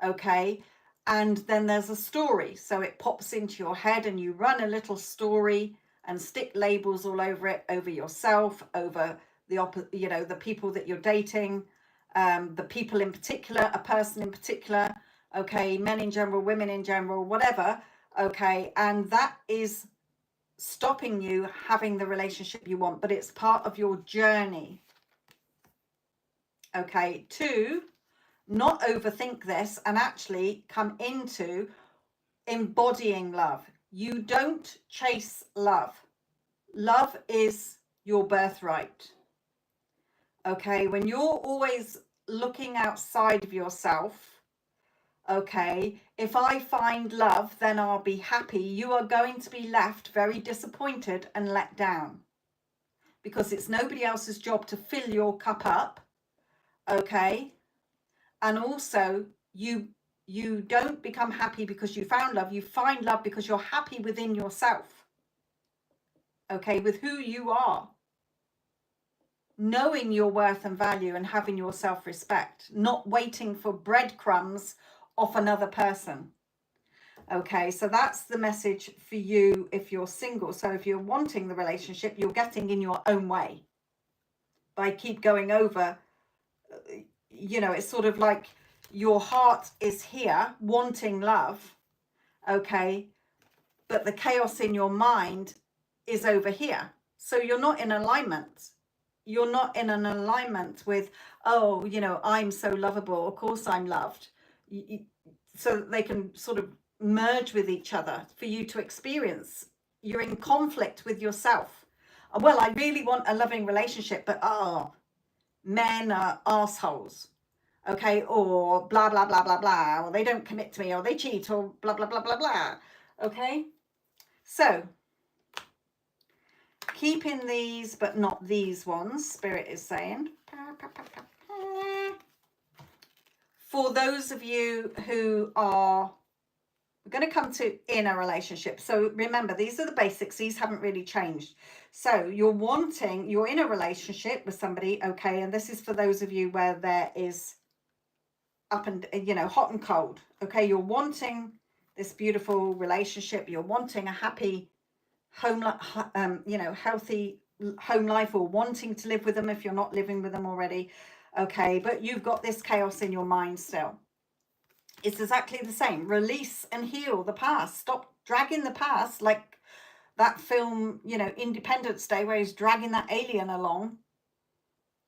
okay, and then there's a story, so it pops into your head and you run a little story and stick labels all over it, over yourself, over the people that you're dating, the people in particular, a person in particular, okay, men in general, women in general, whatever, okay, and that is stopping you having the relationship you want, but it's part of your journey, okay, to not overthink this and actually come into embodying love. You don't chase love. Love is your birthright. Okay, when you're always looking outside of yourself, okay, if I find love, then I'll be happy, you are going to be left very disappointed and let down, because it's nobody else's job to fill your cup up, okay, and also you don't become happy because you found love, you find love because you're happy within yourself, okay, with who you are, knowing your worth and value and having your self-respect, not waiting for breadcrumbs off another person. Okay, so that's the message for you if you're single. So if you're wanting the relationship, you're getting in your own way by keep going over, it's sort of like your heart is here wanting love, okay, but the chaos in your mind is over here. So you're not in alignment. You're not in an alignment with, oh, you know, I'm so lovable. Of course I'm loved. So that they can sort of merge with each other for you to experience. You're in conflict with yourself. Well, I really want a loving relationship, but men are assholes. Okay, or blah, blah, blah, blah, blah, or they don't commit to me, or they cheat, or blah, blah, blah, blah, blah. Okay, so keeping these, but not these ones, Spirit is saying. For those of you who are going to come to in a relationship. So remember, these are the basics. These haven't really changed. So you're in a relationship with somebody, okay, and this is for those of you where there is up and, you know, hot and cold. Okay, you're wanting this beautiful relationship. You're wanting a happy home, you know, healthy home life, or wanting to live with them if you're not living with them already. Okay, but you've got this chaos in your mind still. It's exactly the same. Release and heal the past. Stop dragging the past, like that film, you know, Independence Day, where he's dragging that alien along,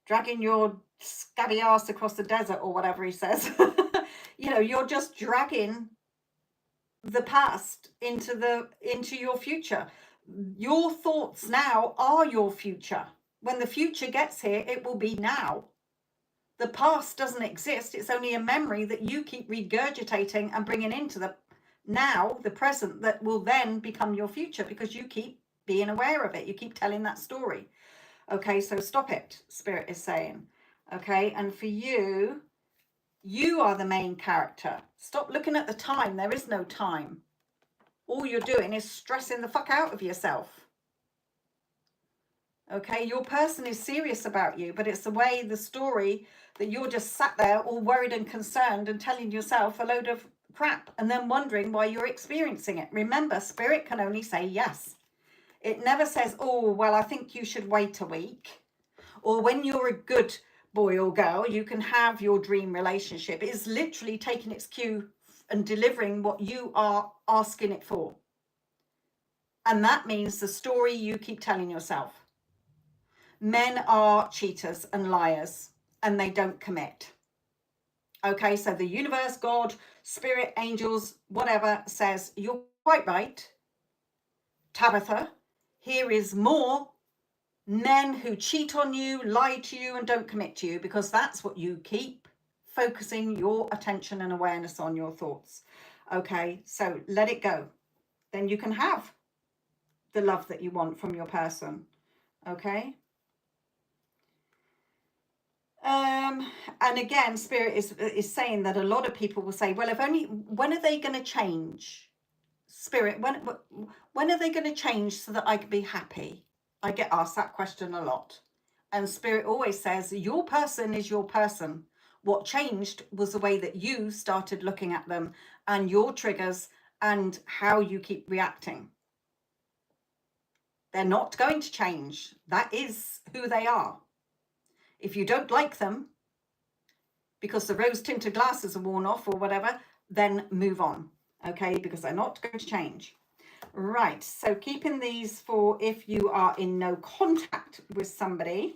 dragging your scabby ass across the desert, or whatever he says. You know, you're just dragging the past into your future. Your thoughts now are your future. When the future gets here, it will be now. The past doesn't exist. It's only a memory that you keep regurgitating and bringing into the now, the present, that will then become your future because you keep being aware of it. You keep telling that story. Okay, so stop it, Spirit is saying. Okay, and for you, you are the main character. Stop looking at the time. There is no time. All you're doing is stressing the fuck out of yourself. Okay, your person is serious about you, but it's the way, the story, that you're just sat there all worried and concerned and telling yourself a load of crap and then wondering why you're experiencing it. Remember, Spirit can only say yes. It never says, oh, well, I think you should wait a week. Or when you're a good boy or girl, you can have your dream relationship. It is literally taking its cue and delivering what you are asking it for. And that means the story you keep telling yourself. Men are cheaters and liars, and they don't commit. Okay, so the universe, God, spirit, angels, whatever says, you're quite right, Tabitha. Here is more men who cheat on you, lie to you, and don't commit to you, because that's what you keep focusing your attention and awareness on, your thoughts. Okay, so let it go. Then you can have the love that you want from your person. Okay. And again, Spirit is saying that a lot of people will say, well, if only, when are they going to change? Spirit, when are they going to change so that I can be happy? I get asked that question a lot. And Spirit always says, your person is your person. What changed was the way that you started looking at them and your triggers and how you keep reacting. They're not going to change. That is who they are. If you don't like them because the rose tinted glasses are worn off or whatever, then move on. Okay, because they're not going to change. Right, so keeping these for if you are in no contact with somebody,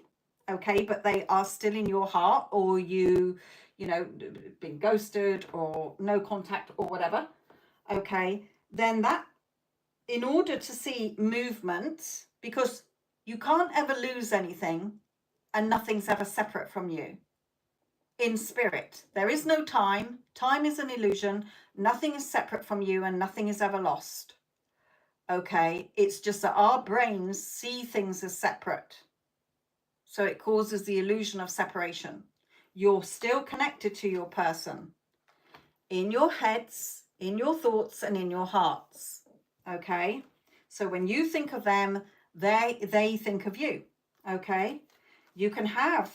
okay, but they are still in your heart, or you know, been ghosted or no contact or whatever, okay, then that, in order to see movement, because you can't ever lose anything and nothing's ever separate from you. In spirit, there is no time. Time is an illusion. Nothing is separate from you and nothing is ever lost. Okay, it's just that our brains see things as separate. So it causes the illusion of separation. You're still connected to your person in your heads, in your thoughts, and in your hearts. Okay, so when you think of them, they think of you. Okay, you can have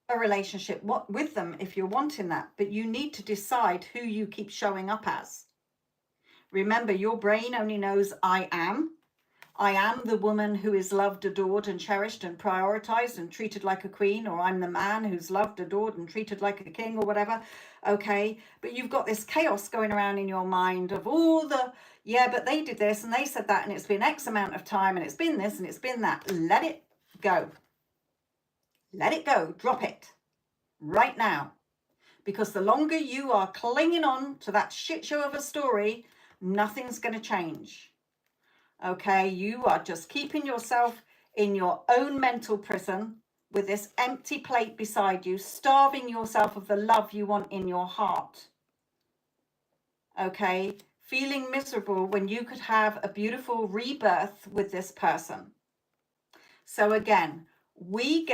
a relationship with them if you're wanting that, but you need to decide who you keep showing up as. Remember, your brain only knows I am, I am the woman who is loved, adored and cherished and prioritized and treated like a queen, or I'm the man who's loved, adored and treated like a king, or whatever. Okay, but you've got this chaos going around in your mind of all the, yeah, but they did this and they said that and it's been X amount of time and it's been this and it's been that. Let it go. Let it go. Drop it right now. Because the longer you are clinging on to that shit show of a story, nothing's going to change. Okay, you are just keeping yourself in your own mental prison with this empty plate beside you, starving yourself of the love you want in your heart. Okay, feeling miserable when you could have a beautiful rebirth with this person. So again, we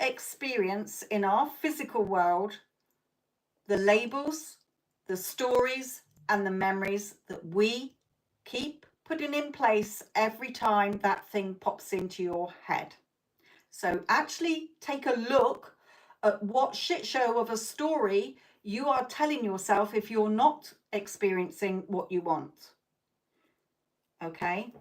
experience in our physical world the labels, the stories, and the memories that we keep putting in place every time that thing pops into your head. So actually take a look at what shit show of a story you are telling yourself if you're not experiencing what you want. Okay?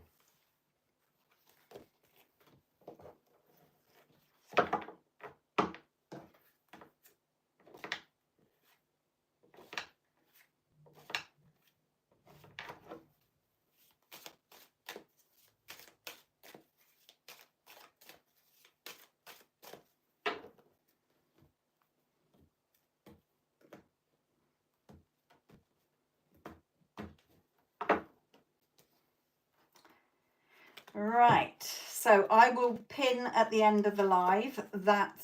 Right, so I will pin at the end of the live that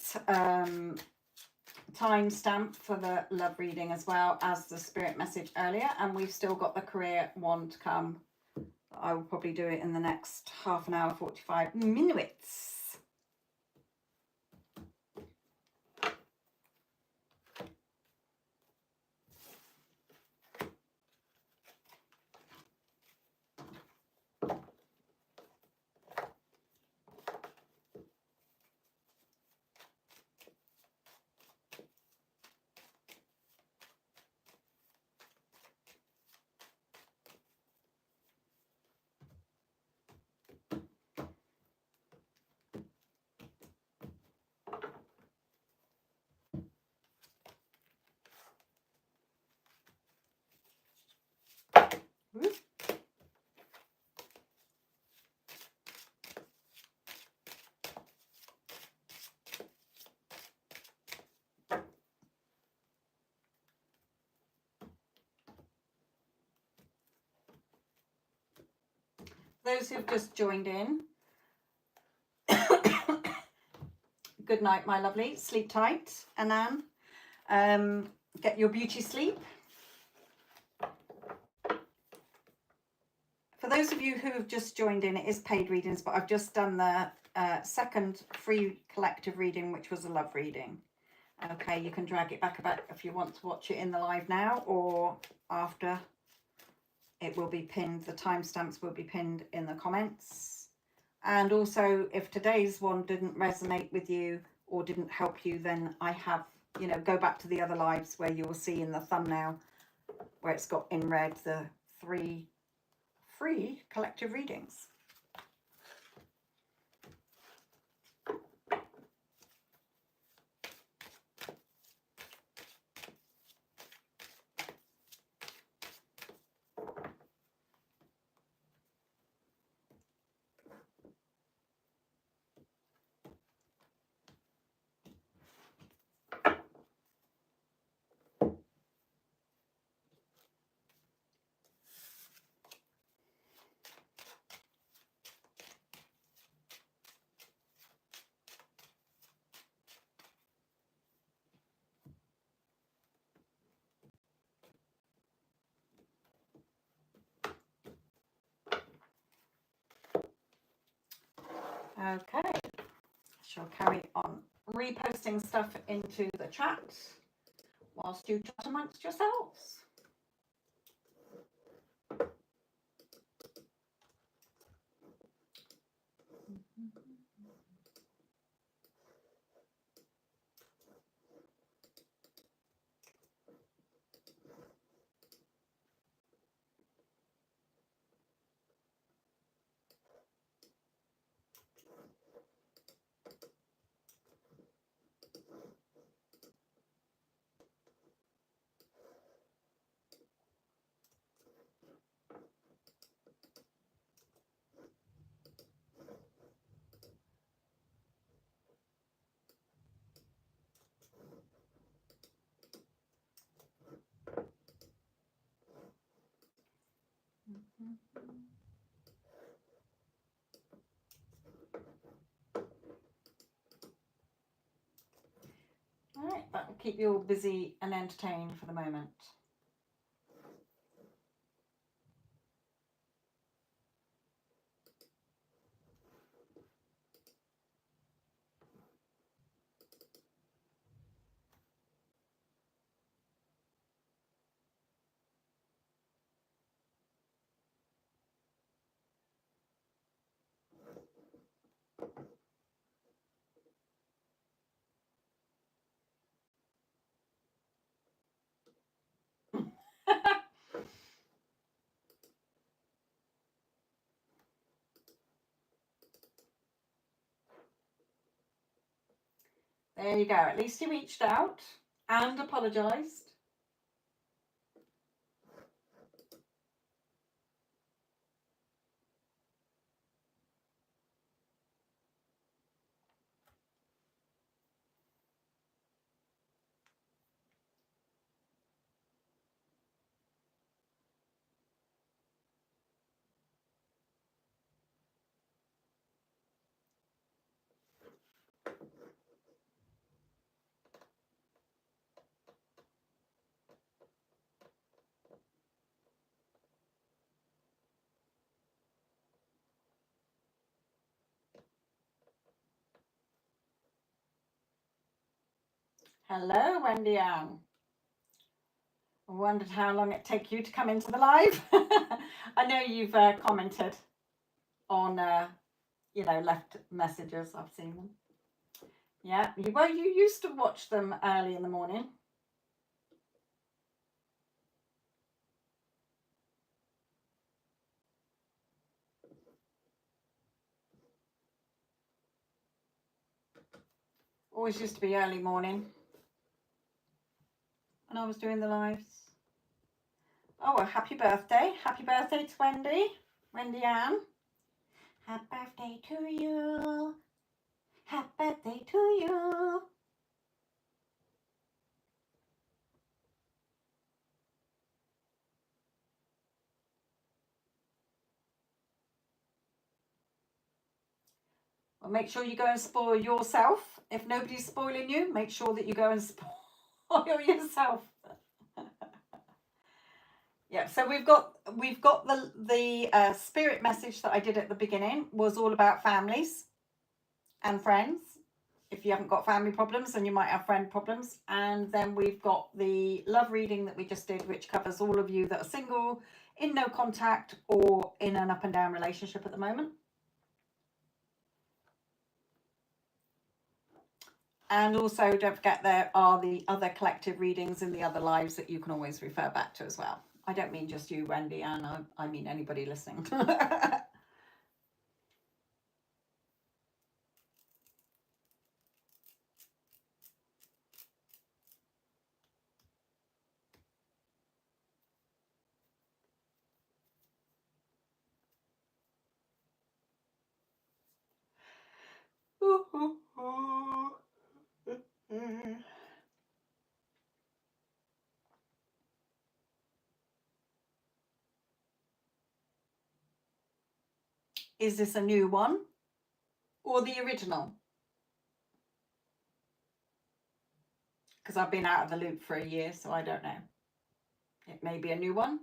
timestamp for the love reading as well as the spirit message earlier, and we've still got the career one to come. I will probably do it in the next half an hour, 45 minutes. Those who've just joined in, good night, my lovely. Sleep tight, Anan. Get your beauty sleep. For those of you who have just joined in, it is paid readings, but I've just done the second free collective reading, which was a love reading. Okay, you can drag it back a bit if you want to watch it in the live now or after. It will be pinned, the timestamps will be pinned in the comments. And also, if today's one didn't resonate with you or didn't help you, then I have, you know, go back to the other lives where you will see in the thumbnail where it's got in red the 3 free collective readings. Okay, shall carry on reposting stuff into the chat whilst you chat amongst yourselves. All right, that will keep you all busy and entertained for the moment. There you go. At least you reached out and apologised. Hello, Wendy Ann. I wondered how long it'd take you to come into the live. I know you've commented on, left messages. I've seen them. Yeah, well, you used to watch them early in the morning. Always used to be early morning when I was doing the lives. Oh, a happy birthday. Happy birthday to Wendy Ann. Happy birthday to you. Happy birthday to you. Well, make sure you go and spoil yourself. If nobody's spoiling you, make sure that you go and spoil yourself. Yeah, so we've got the spirit message that I did at the beginning was all about families and friends. If you haven't got family problems, then you might have friend problems. And then we've got the love reading that we just did, which covers all of you that are single, in no contact, or in an up and down relationship at the moment. And also, don't forget, there are the other collective readings in the other lives that you can always refer back to as well. I don't mean just you, Wendy, and I mean anybody listening. Is this a new one or the original? Because I've been out of the loop for a year, so I don't know. It may be a new one.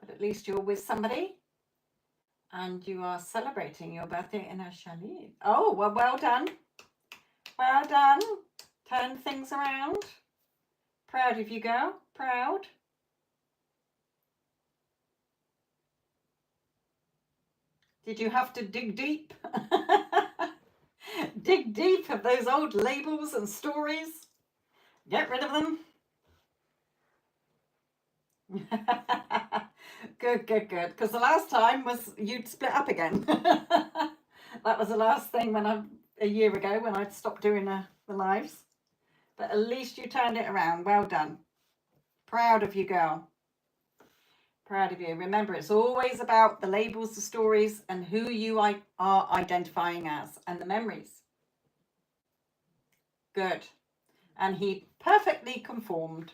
But at least you're with somebody and you are celebrating your birthday in a chalet. Oh, well done. Well done. Turn things around. Proud of you, girl. Proud. Did you have to dig deep? Dig deep of those old labels and stories. Get rid of them. Good. Because the last time was you'd split up again. That was the last thing a year ago when I'd stopped doing the lives. But at least you turned it around. Well done. Proud of you, girl. Proud of you. Remember, it's always about the labels, the stories, and who you are identifying as, and the memories. Good. And he perfectly conformed.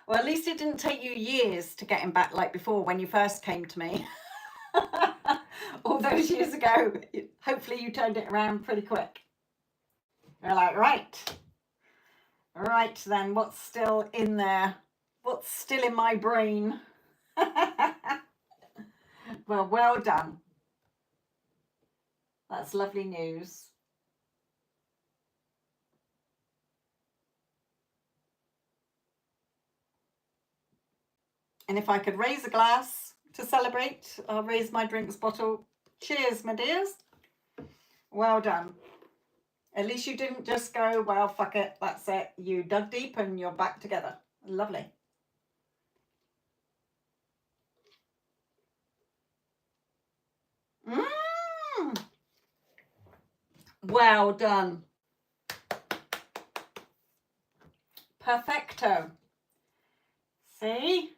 Well, at least it didn't take you years to get him back like before when you first came to me. All those years ago. Hopefully you turned it around pretty quick. You're like, right then, what's still in there? What's still in my brain? Well done. That's lovely news. And if I could raise a glass to celebrate, I'll raise my drinks bottle. Cheers, my dears. Well done. At least you didn't just go, well, fuck it, that's it. You dug deep and you're back together. Lovely. Well done. Perfecto. See?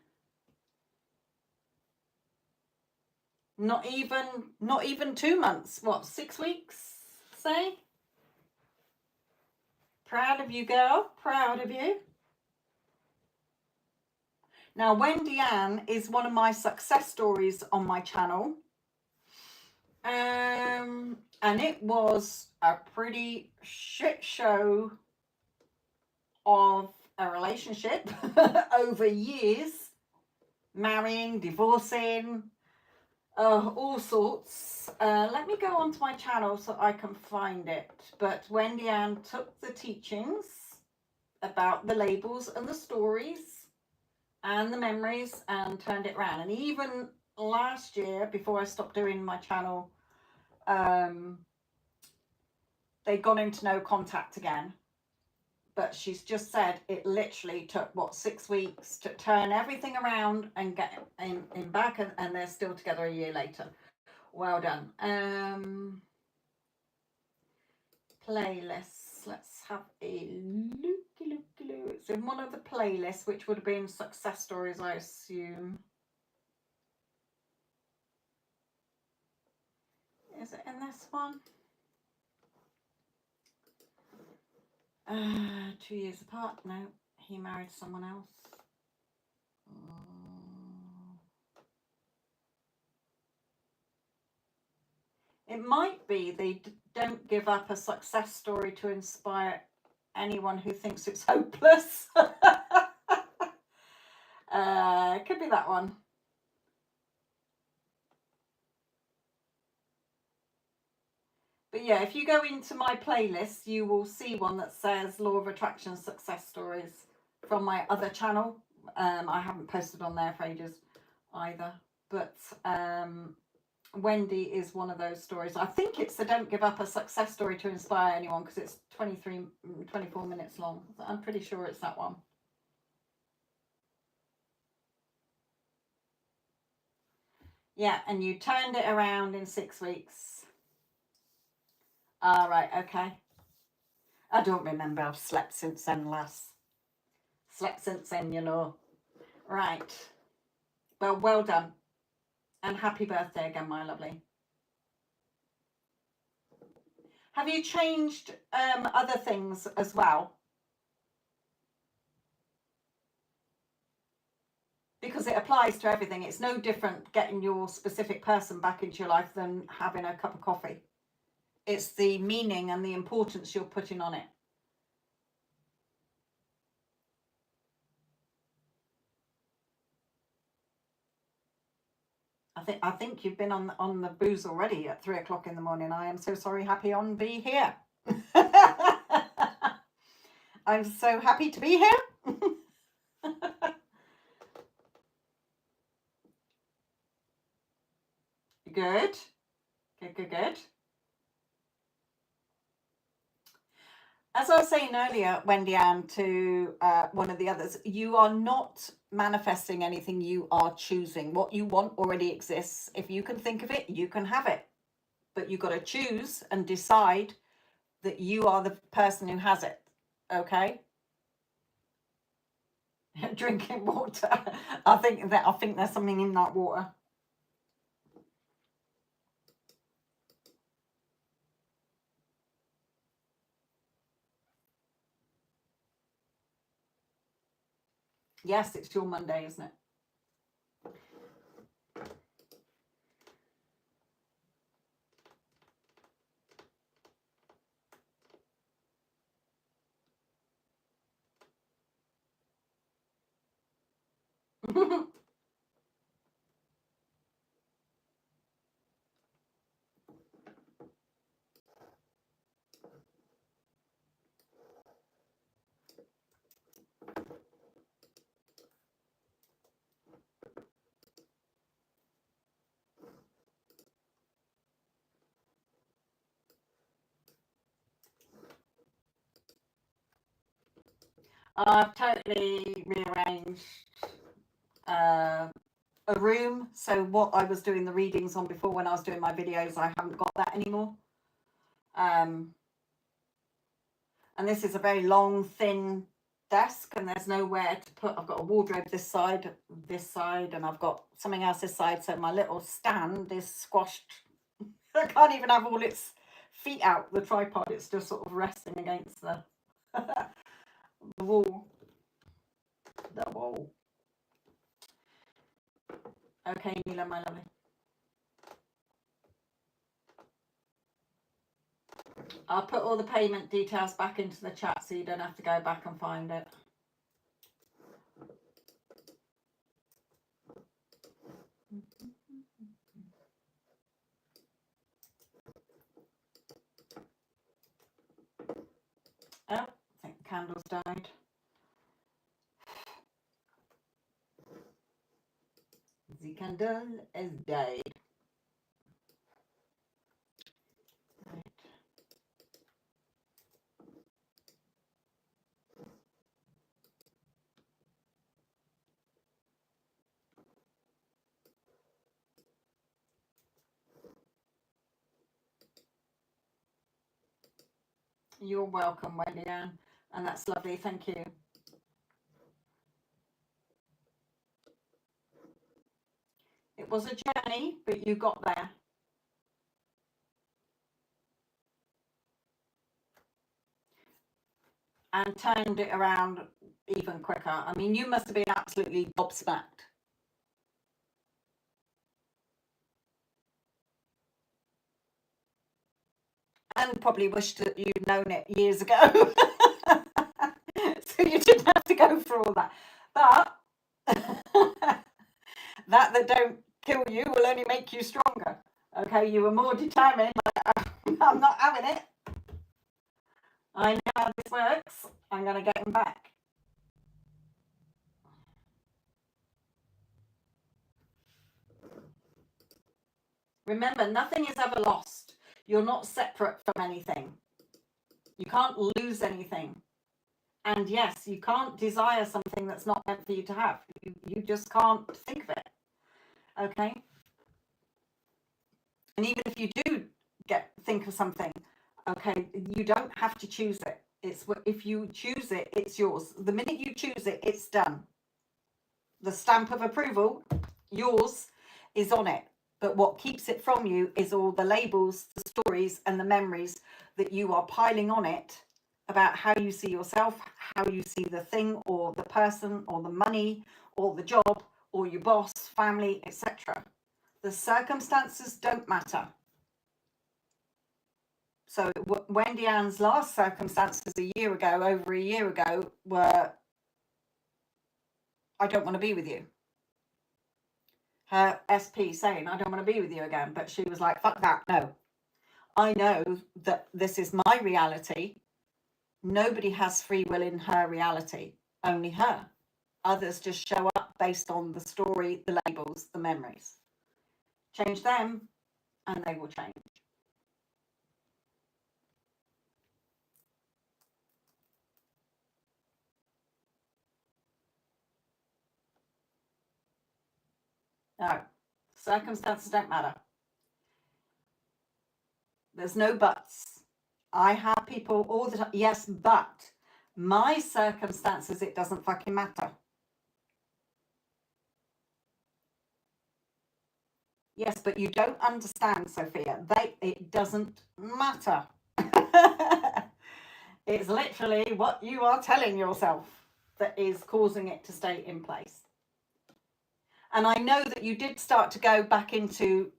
Not even 2 months. What, 6 weeks, say? Proud of you, girl. Proud of you. Now, Wendy Ann is one of my success stories on my channel. And it was a pretty shit show of a relationship over years. Marrying, divorcing, all sorts. Let me go onto my channel so I can find it. But Wendy Ann took the teachings about the labels and the stories and the memories and turned it around. And even last year, before I stopped doing my channel, they'd gone into no contact again. But she's just said it literally took, what, 6 weeks to turn everything around and get him back, and they're still together a year later. Well done. Playlists. Let's have a look. It's in one of the playlists, which would have been success stories, I assume. Is it in this one? 2 years apart. No, he married someone else. It might be they don't give up a success story to inspire anyone who thinks it's hopeless. It could be that one. But yeah, if you go into my playlist, you will see one that says Law of Attraction Success Stories from my other channel. I haven't posted on there for ages either. But Wendy is one of those stories. I think it's the Don't Give Up a Success Story to Inspire Anyone, because it's 24 minutes long. I'm pretty sure it's that one. Yeah, and you turned it around in 6 weeks. All right, okay. I don't remember. I've slept since then, lass. Slept since then, you know. Right. Well done. And happy birthday again, my lovely. Have you changed other things as well? Because it applies to everything. It's no different getting your specific person back into your life than having a cup of coffee. It's the meaning and the importance you're putting on it. I think you've been on the booze already at 3 o'clock in the morning. I am so sorry. Happy on be here. I'm so happy to be here. Good. Good. As I was saying earlier, Wendy Ann, to one of the others, you are not manifesting anything, you are choosing. What you want already exists. If you can think of it, you can have it. But you've got to choose and decide that you are the person who has it. Okay? Drinking water. I think there's something in that water. Yes, it's your Monday, isn't it? I've totally rearranged uh, a room. So what I was doing the readings on before, when I was doing my videos, I haven't got that anymore. And this is a very long, thin desk, and there's nowhere to put. I've got a wardrobe this side, and I've got something else this side. So my little stand is squashed. I can't even have all its feet out the tripod. It's just sort of resting against the the wall. The wall. Okay, Nila, my lovely. I'll put all the payment details back into the chat so you don't have to go back and find it. Oh, I think the candle's died. The candle has died. Right. You're welcome, Wendy Ann, and that's lovely. Thank you. It was a journey, but you got there. And turned it around even quicker. I mean, you must have been absolutely gobsmacked. And probably wished that you'd known it years ago. So you didn't have to go through all that. But that don't kill you will only make you stronger. Okay, you were more determined. Like, I'm not having it. I know how this works. I'm going to get him back. Remember, nothing is ever lost. You're not separate from anything. You can't lose anything. And yes, you can't desire something that's not meant for you to have. You just can't think of it. Okay? And even if you do think of something, okay, you don't have to choose it. It's if you choose it, it's yours. The minute you choose it, it's done. The stamp of approval, yours, is on it. But what keeps it from you is all the labels, the stories, and the memories that you are piling on it about how you see yourself, how you see the thing or the person or the money or the job or your boss, family, etc. The circumstances don't matter. So Wendy Ann's last circumstances over a year ago, were, I don't want to be with you. Her SP saying, I don't want to be with you again. But she was like, fuck that, no. I know that this is my reality. Nobody has free will in her reality, only her. Others just show up based on the story, the labels, the memories. Change them and they will change. No. Circumstances don't matter. There's no buts. I have people all the time. Yes, but my circumstances, it doesn't fucking matter. Yes, but you don't understand, Sophia. It doesn't matter. It's literally what you are telling yourself that is causing it to stay in place. And I know that you did start to go back into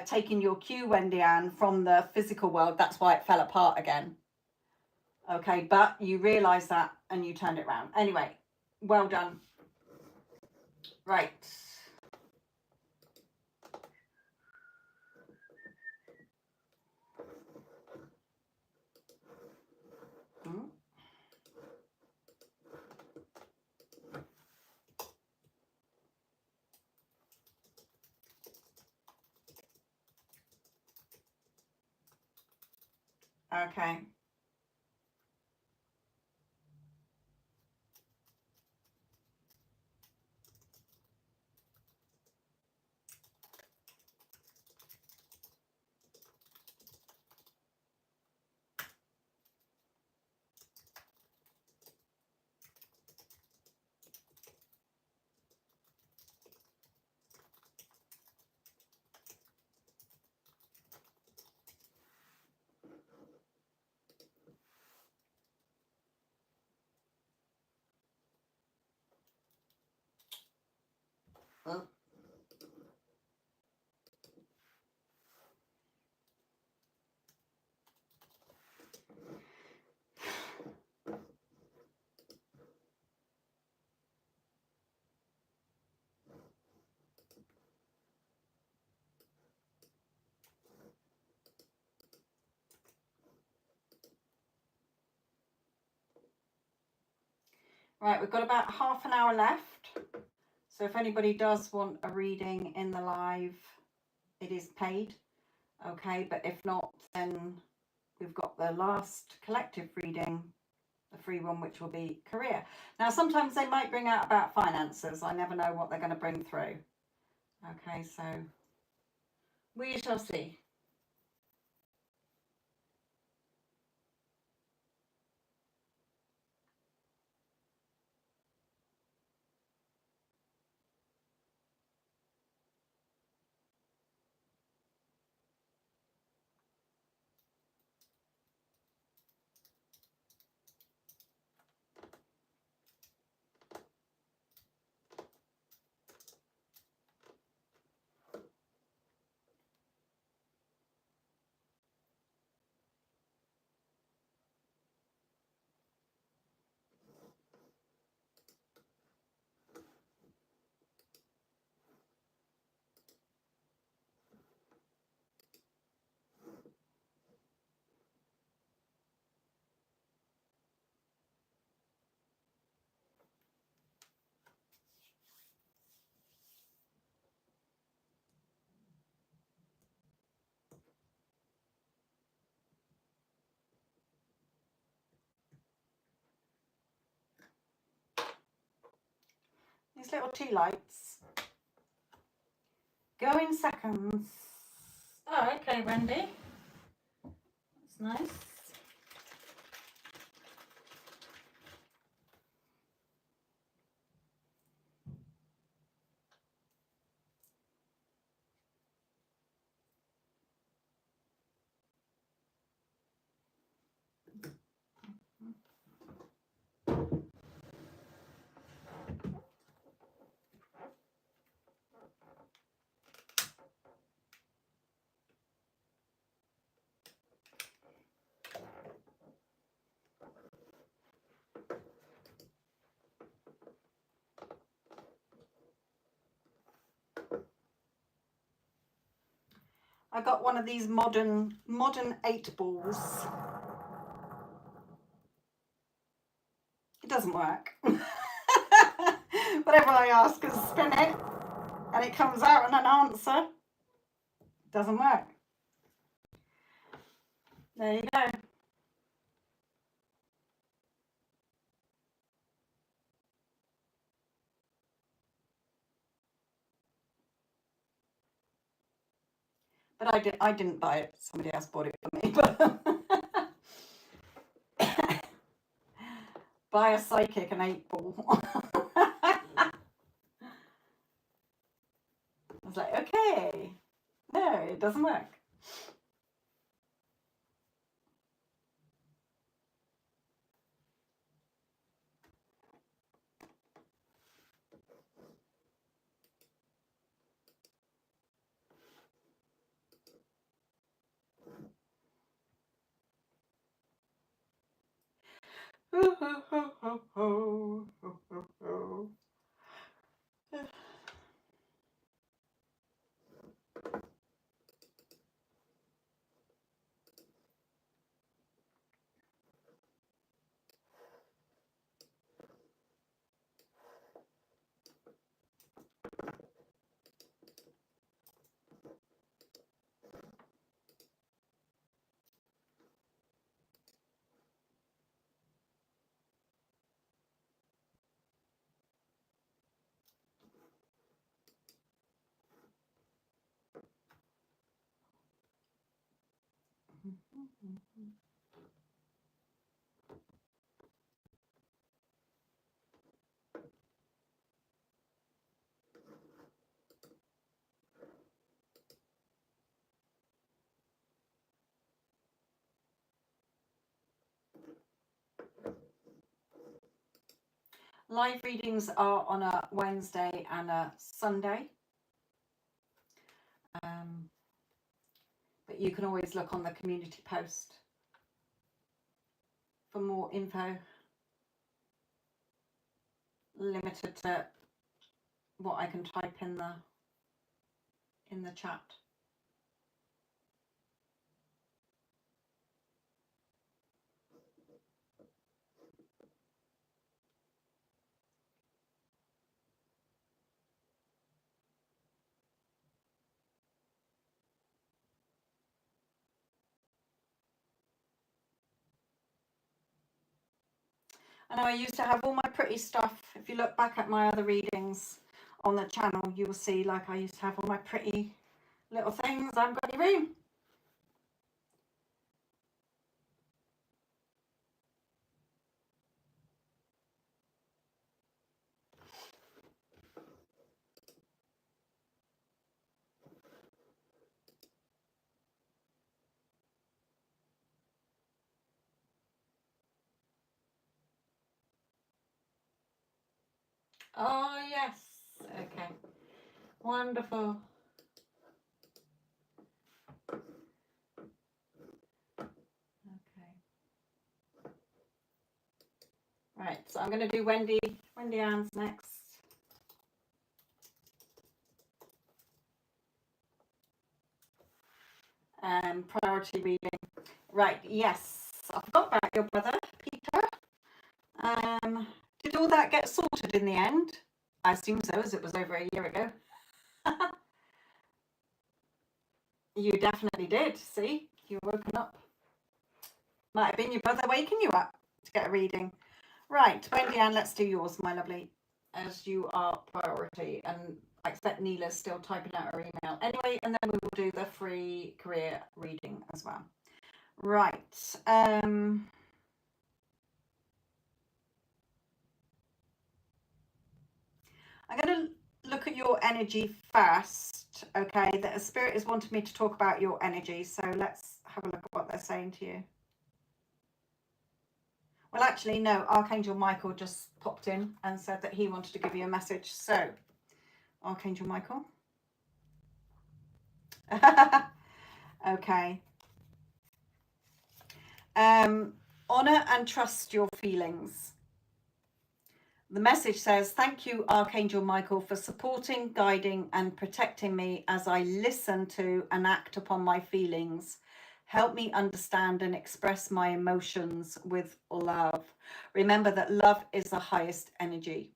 taking your cue, Wendy Ann, from the physical world. That's why it fell apart again. Okay, but you realised that and you turned it around. Anyway, well done. Right. Okay. Oh. Right, we've got about half an hour left. So if anybody does want a reading in the live, it is paid. Okay, but if not, then we've got the last collective reading, the free one, which will be career. Now, sometimes they might bring out about finances. I never know what they're going to bring through. Okay, so we shall see. These little tea lights go in seconds. Oh, okay, Wendy. That's nice. I got one of these modern 8 balls. It doesn't work. Whatever I ask is spin it and it comes out in an answer. It doesn't work. There you go. But I didn't buy it. Somebody else bought it for me. But buy a psychic an 8-ball. I was like, okay. No, it doesn't work. Live readings are on a Wednesday and a Sunday. But you can always look on the community post for more info, limited to what I can type in the chat. I know I used to have all my pretty stuff. If you look back at my other readings on the channel, you will see like I used to have all my pretty little things. I haven't got any room. Oh yes, okay, wonderful. Okay, right, so I'm going to do Wendy Ann's next. Priority reading. Right, yes, I forgot about your brother Peter. Did all that get sorted in the end? I assume so, as it was over a year ago. You definitely did. See, you were woken up. Might have been your brother waking you up to get a reading. Right, Wendy Ann, let's do yours, my lovely, as you are priority. And I expect Nila's still typing out her email. Anyway, and then we will do the free career reading as well. Right. I'm going to look at your energy first, okay? The spirit is wanting me to talk about your energy, so let's have a look at what they're saying to you. Well, actually, no, Archangel Michael just popped in and said that he wanted to give you a message. So, Archangel Michael. Okay. Honor and trust your feelings. The message says, thank you, Archangel Michael, for supporting, guiding, and protecting me as I listen to and act upon my feelings. Help me understand and express my emotions with love. Remember that love is the highest energy.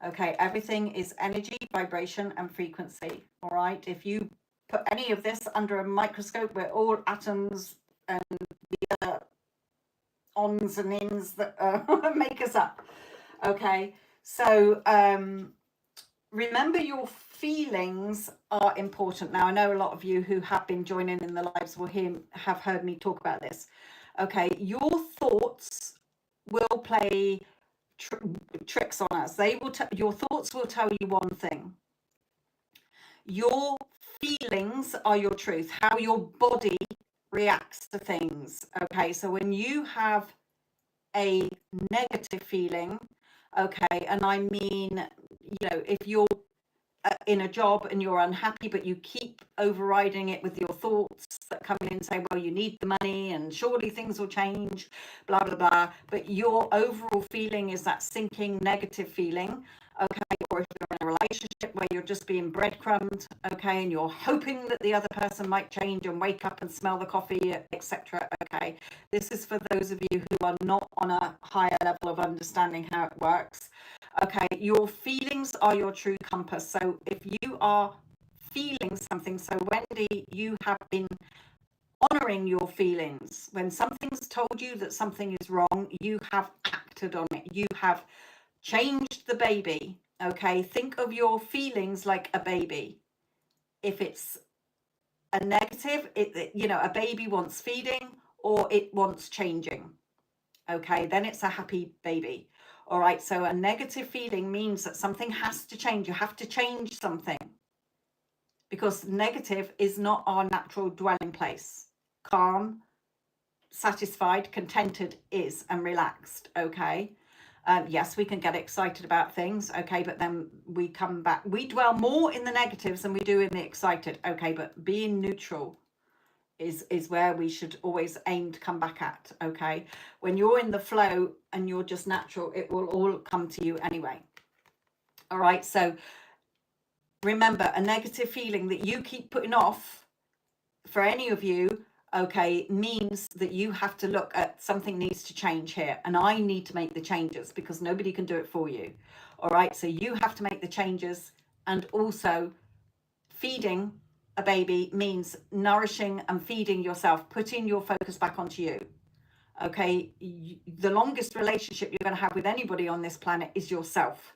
Okay, everything is energy, vibration, and frequency. All right, if you put any of this under a microscope, we're all atoms and the ons and ins that make us up. Okay, so remember, your feelings are important. Now, I know a lot of you who have been joining in the lives will have heard me talk about this. Okay, your thoughts will play tricks on us. Your thoughts will tell you one thing. Your feelings are your truth, how your body reacts to things. Okay, so when you have a negative feeling, okay, and I mean, if you're in a job and you're unhappy, but you keep overriding it with your thoughts that come in and say, well, you need the money and surely things will change, blah, blah, blah. But your overall feeling is that sinking negative feeling. Okay, or if you're in a relationship where you're just being breadcrumbed, okay, and you're hoping that the other person might change and wake up and smell the coffee, etc. Okay, this is for those of you who are not on a higher level of understanding how it works. Okay, your feelings are your true compass. So if you are feeling something, so Wendy, you have been honoring your feelings. When something's told you that something is wrong, you have acted on it. You have changed the baby. Okay, think of your feelings like a baby. If it's a negative, a baby wants feeding or it wants changing. Okay, then it's a happy baby. All right, so a negative feeling means that something has to change. You have to change something because negative is not our natural dwelling place. Calm, satisfied, contented is, and relaxed. Okay. Yes, we can get excited about things, okay, but then we come back. We dwell more in the negatives than we do in the excited, okay, but being neutral is where we should always aim to come back at, okay? When you're in the flow and you're just natural, it will all come to you anyway. All right, so remember, a negative feeling that you keep putting off for any of you, okay, means that you have to look at something needs to change here, and I need to make the changes because nobody can do it for you. All right, so you have to make the changes. And also, feeding a baby means nourishing and feeding yourself, putting your focus back onto you. Okay, the longest relationship you're going to have with anybody on this planet is yourself.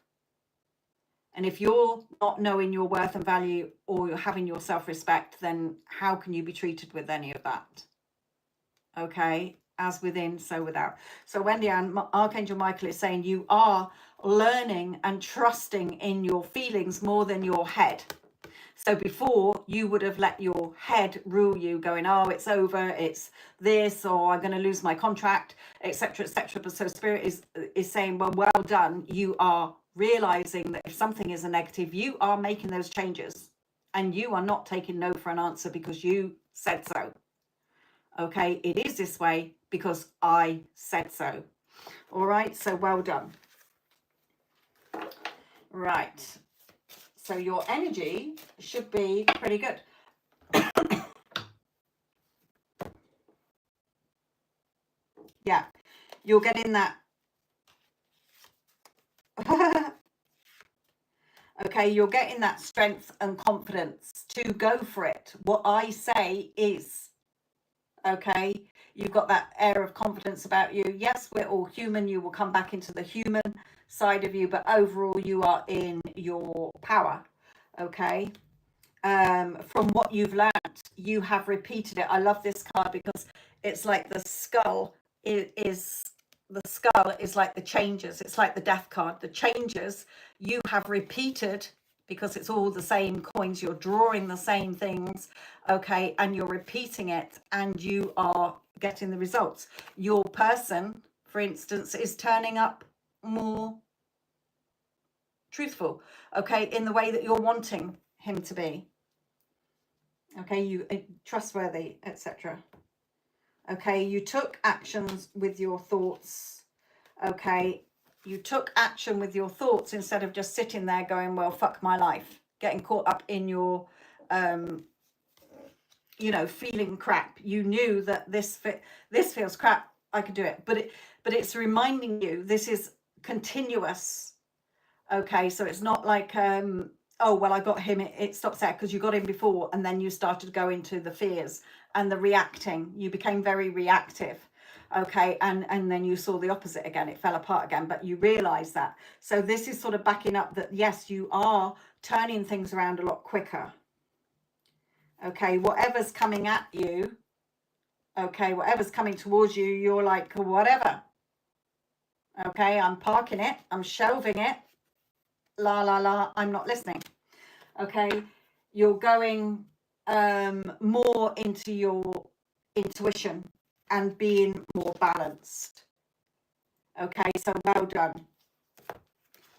And if you're not knowing your worth and value, or you're having your self-respect, then how can you be treated with any of that? Okay, as within, so without. So Wendy and Archangel Michael is saying you are learning and trusting in your feelings more than your head. So before, you would have let your head rule you, going, oh, it's over, it's this, or I'm going to lose my contract, etc., etc. But so Spirit is saying, well done. You are realizing that if something is a negative, you are making those changes, and you are not taking no for an answer because you said so. Okay, it is this way because I said so. All right, so well done. Right. So your energy should be pretty good. Yeah, you're getting that. Okay, you're getting that strength and confidence to go for it. What I say is, okay, you've got that air of confidence about you. Yes, we're all human. You will come back into the human side of you, but overall you are in your power. Okay. From what you've learned, you have repeated it. I love this card because it's like the skull is like the changes. It's like the death card. The changes you have repeated because it's all the same coins. You're drawing the same things, okay, and you're repeating it, and you are getting the results. Your person, for instance, is turning up more truthful, okay, in the way that you're wanting him to be. Okay, you trustworthy, etc. Okay, you took actions with your thoughts. Okay, you took action with your thoughts instead of just sitting there going, well, fuck my life, getting caught up in your feeling crap. You knew that this feels crap, I could do it, but it's reminding you this is continuous. Okay, so it's not like oh, well, I got him, it stops there, because you got him before, and then you started going to the fears and the reacting. You became very reactive. Okay, and then you saw the opposite again, it fell apart again, but you realize that. So this is sort of backing up that yes, you are turning things around a lot quicker. Okay, whatever's coming at you, okay, whatever's coming towards you, you're like, whatever. Okay, I'm parking it, I'm shelving it, la la la, I'm not listening. Okay, you're going more into your intuition and being more balanced. Okay, so well done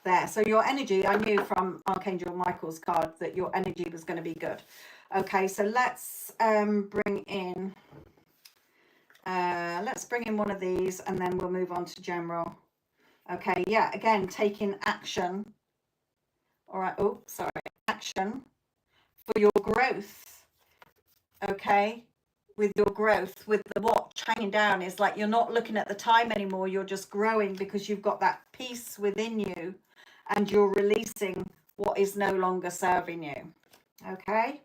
there. So your energy, I knew from Archangel Michael's card that your energy was going to be good. Okay, so let's bring in one of these, and then we'll move on to general. Okay, yeah, again, taking action. All right, oh, sorry, action for your growth. Okay, with your growth, with the watch hanging down, is like you're not looking at the time anymore, you're just growing because you've got that peace within you and you're releasing what is no longer serving you. Okay,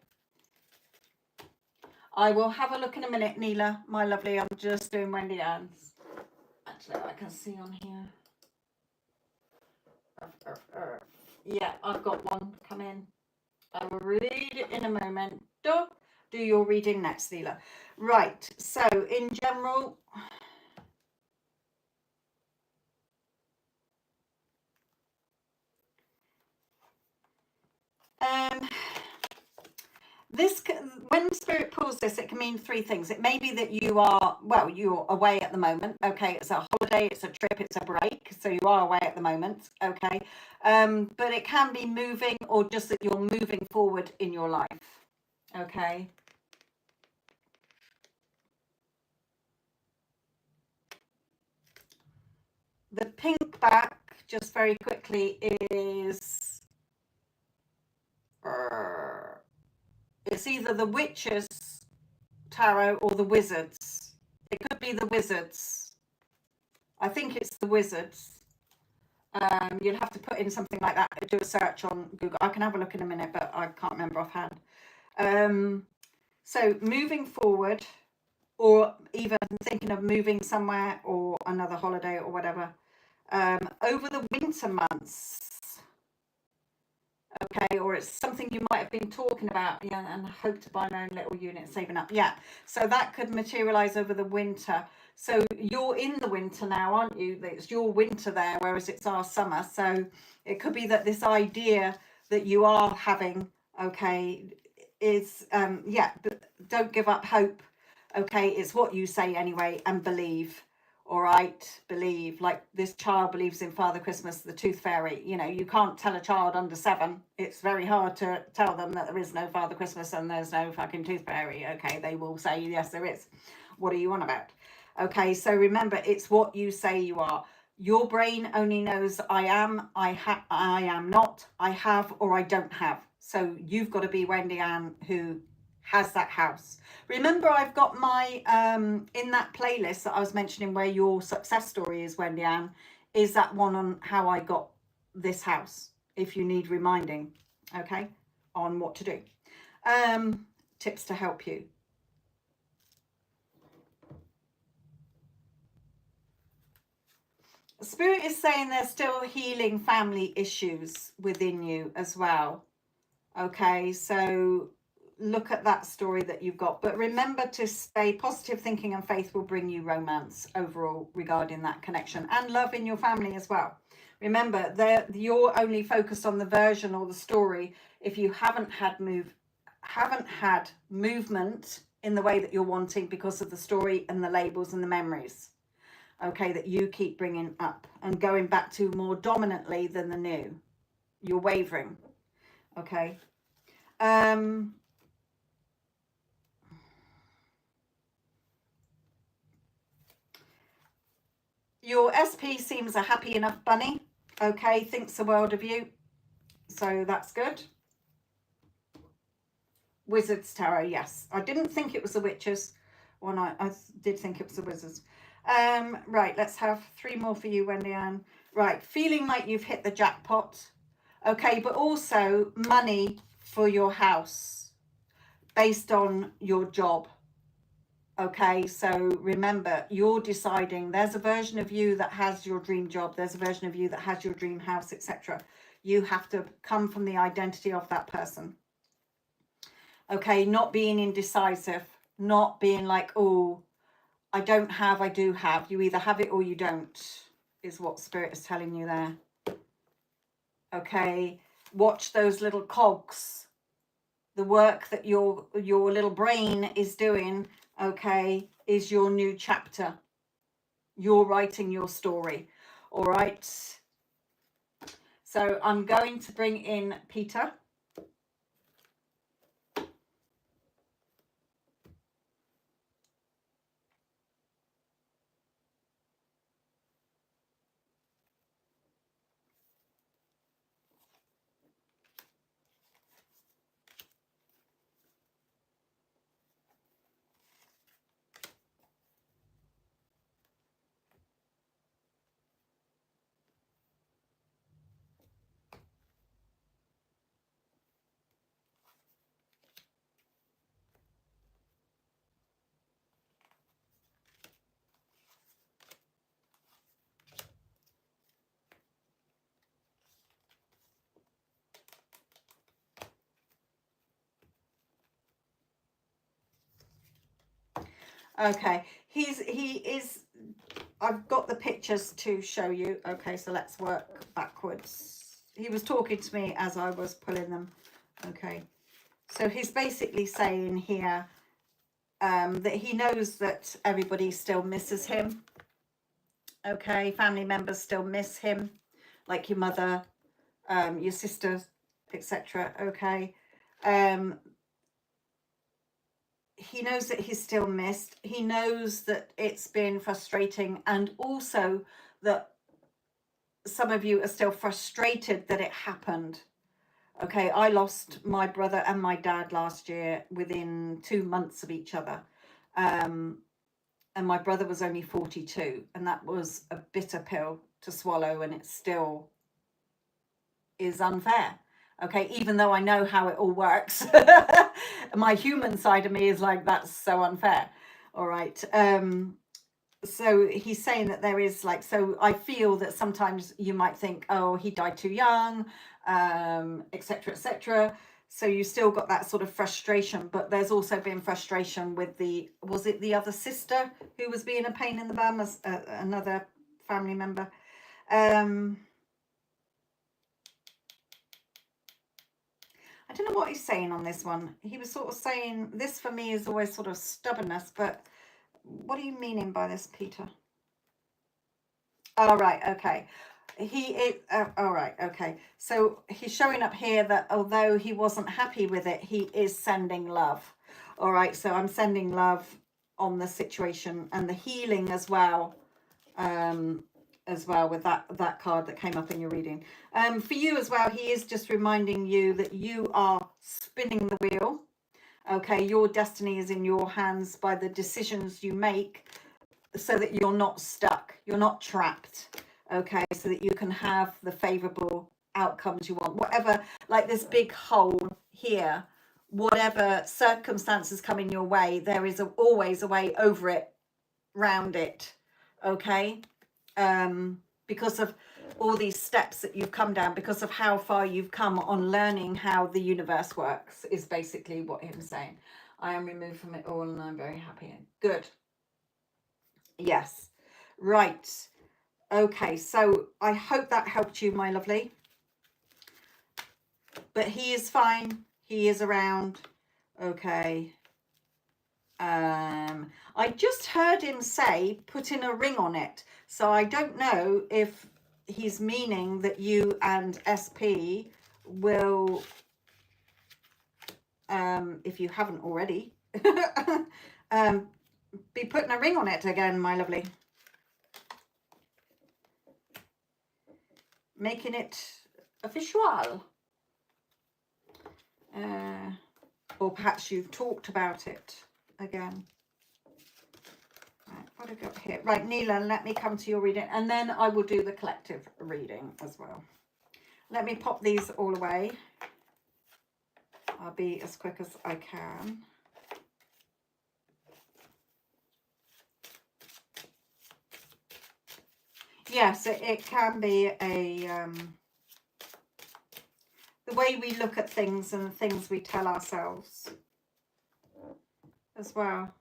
I will have a look in a minute, Nila, my lovely. I'm just doing Wendy Ann's. Actually, I can see on here. Yeah, I've got one come in. I will read it in a moment. Do your reading next, Nila. Right, so in general, this, when spirit pulls this, it can mean three things. It may be that you are, well, you're away at the moment. Okay, it's a holiday, it's a trip, it's a break, so you are away at the moment. Okay, but it can be moving, or just that you're moving forward in your life. Okay. The pink back, just very quickly, is it's either the Witches Tarot or the Wizards. It could be the Wizards. I think it's the Wizards. You'd have to put in something like that, do a search on Google. I can have a look in a minute, but I can't remember offhand. So moving forward, or even thinking of moving somewhere or another holiday or whatever, over the winter months. Okay, or it's something you might have been talking about, yeah, and hope to buy my own little unit, saving up. Yeah, so that could materialize over the winter. So you're in the winter now, aren't you? It's your winter there, whereas it's our summer. So it could be that this idea that you are having, okay, is, yeah, but don't give up hope. Okay, it's what you say anyway, and believe. All right, believe, like this child believes in Father Christmas, the Tooth Fairy. You know, you can't tell a child under 7. It's very hard to tell them that there is no Father Christmas and there's no fucking Tooth Fairy. Okay, they will say, yes, there is. What are you on about? Okay, so remember, it's what you say you are. Your brain only knows I am, I am not, I have, or I don't have. So you've got to be Wendy Ann who has that house. Remember, I've got my in that playlist that I was mentioning where your success story is, Wendy Ann, is that one on how I got this house, if you need reminding, okay, on what to do. Tips to help you. Spirit is saying there's still healing family issues within you as well. Okay, so look at that story that you've got, but remember to stay positive. Thinking and faith will bring you romance overall regarding that connection, and love in your family as well. Remember that you're only focused on the version or the story if you haven't had movement in the way that you're wanting, because of the story and the labels and the memories, okay, that you keep bringing up and going back to more dominantly than the new. You're wavering. Okay. Your SP seems a happy enough bunny. Okay, thinks the world of you. So that's good. Wizards Tarot, yes. I didn't think it was the Witches one. I did think it was the Wizards. Right, let's have 3 more for you, Wendy Ann. Right, feeling like you've hit the jackpot. Okay, but also money for your house based on your job. Okay, so remember, you're deciding. There's a version of you that has your dream job. There's a version of you that has your dream house, etc. You have to come from the identity of that person. Okay, not being indecisive, not being like, oh, I don't have, I do have. You either have it or you don't, is what Spirit is telling you there. Okay, watch those little cogs. The work that your little brain is doing, okay, is your new chapter. You're writing your story. All right. So I'm going to bring in Peter. Okay, he is. I've got the pictures to show you. Okay, so let's work backwards. He was talking to me as I was pulling them. Okay, so he's basically saying here that he knows that everybody still misses him. Okay, family members still miss him, like your mother, your sister, etc. Okay, he knows that he's still missed. He knows that it's been frustrating, and also that some of you are still frustrated that it happened. Okay, I lost my brother and my dad last year within 2 months of each other. And my brother was only 42, and that was a bitter pill to swallow, and it still is unfair. Okay, even though I know how it all works, my human side of me is like, that's so unfair. All right. So he's saying that there is like, so I feel that sometimes you might think, oh, he died too young, etc., etc. So you still got that sort of frustration, but there's also been frustration with was it the other sister who was being a pain in the bum, as another family member. I don't know what he's saying on this one. He was sort of saying, this for me is always sort of stubbornness, but what are you meaning by this, Peter? All right, okay. He is, all right, okay. So he's showing up here that although he wasn't happy with it, he is sending love. All right, so I'm sending love on the situation and the healing as well. With that card that came up in your reading. For you as well, he is just reminding you that you are spinning the wheel. Okay, your destiny is in your hands by the decisions you make, so that you're not stuck, you're not trapped. Okay, so that you can have the favorable outcomes you want. Whatever, like this big hole here, whatever circumstances come in your way, there is always a way over it, round it. Okay, because of all these steps that you've come down, because of how far you've come on learning how the universe works, is basically what him saying. I am removed from it all and I'm very happy. Good. Yes. Right. Okay, so I hope that helped you, my lovely. But he is fine. He is around. Okay. I just heard him say putting a ring on it. So I don't know if he's meaning that you and SP will, if you haven't already, be putting a ring on it again, my lovely. Making it official. Or perhaps you've talked about it again. Right, what have I got here? Right, Nila, let me come to your reading, and then I will do the collective reading as well. Let me pop these all away. I'll be as quick as I can. yes, it can be a the way we look at things and the things we tell ourselves as well.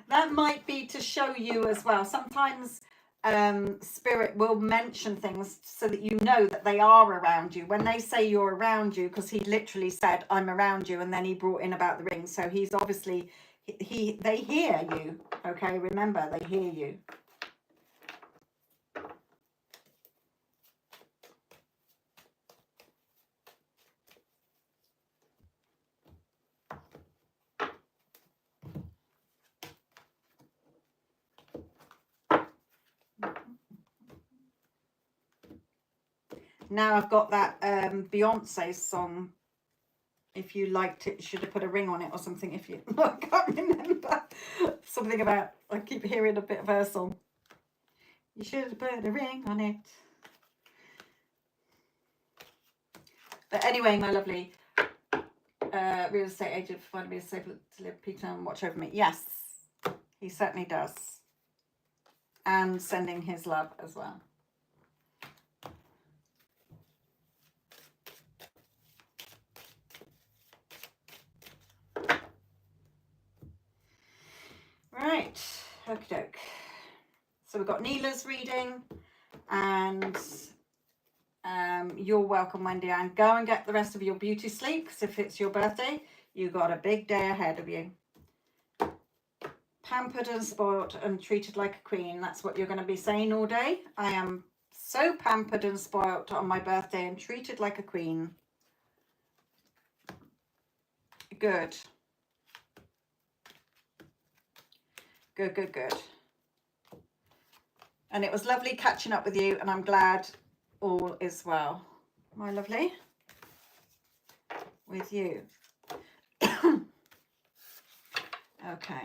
That might be to show you as well. Sometimes spirit will mention things so that you know that they are around you. When they say you're around you, because he literally said, I'm around you, and then he brought in about the ring. So he's obviously, they hear you. Okay, remember, they hear you. Now I've got that Beyonce song. If you liked it, you should have put a ring on it or something. If you, I can't remember. Something about, I keep hearing a bit of her song. You should have put a ring on it. But anyway, my lovely real estate agent provided me a safe to live Peter and watch over me. Yes, he certainly does. And sending his love as well. Right, okie doke. So we've got Nila's reading, and you're welcome, Wendy, and go and get the rest of your beauty sleep, because if it's your birthday, you got a big day ahead of you. Pampered and spoilt and treated like a queen. That's what you're going to be saying all day. I am so pampered and spoilt on my birthday and treated like a queen. Good. Good, good, good. And it was lovely catching up with you, and I'm glad all is well, my lovely, with you. Okay.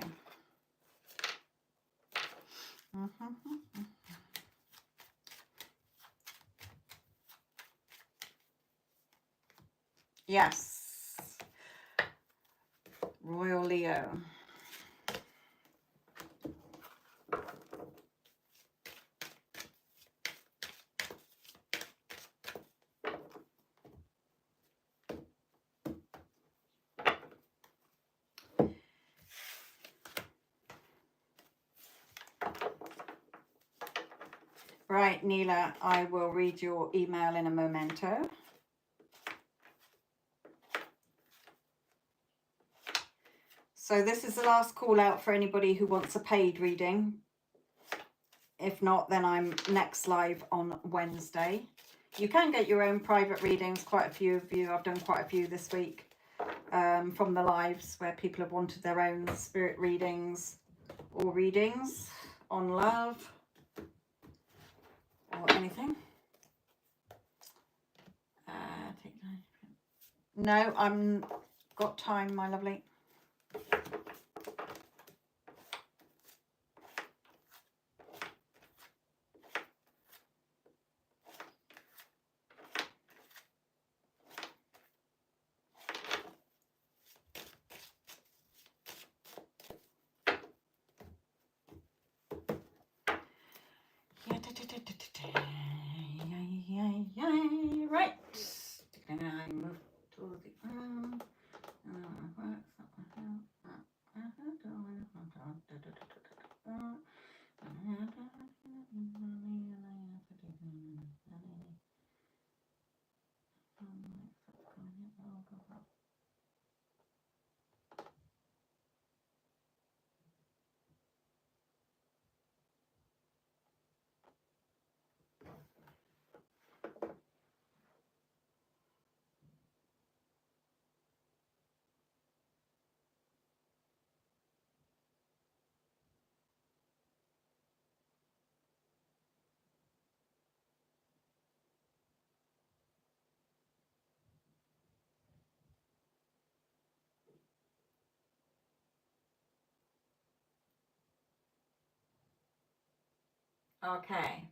Yes. Royal Leo. Right, Nila, I will read your email in a momento. So this is the last call out for anybody who wants a paid reading. If not, then I'm next live on Wednesday. You can get your own private readings, quite a few of you. I've done quite a few this week from the lives where people have wanted their own spirit readings or readings on love or anything. No, I'm got time, my lovely. Right. And I move to the okay.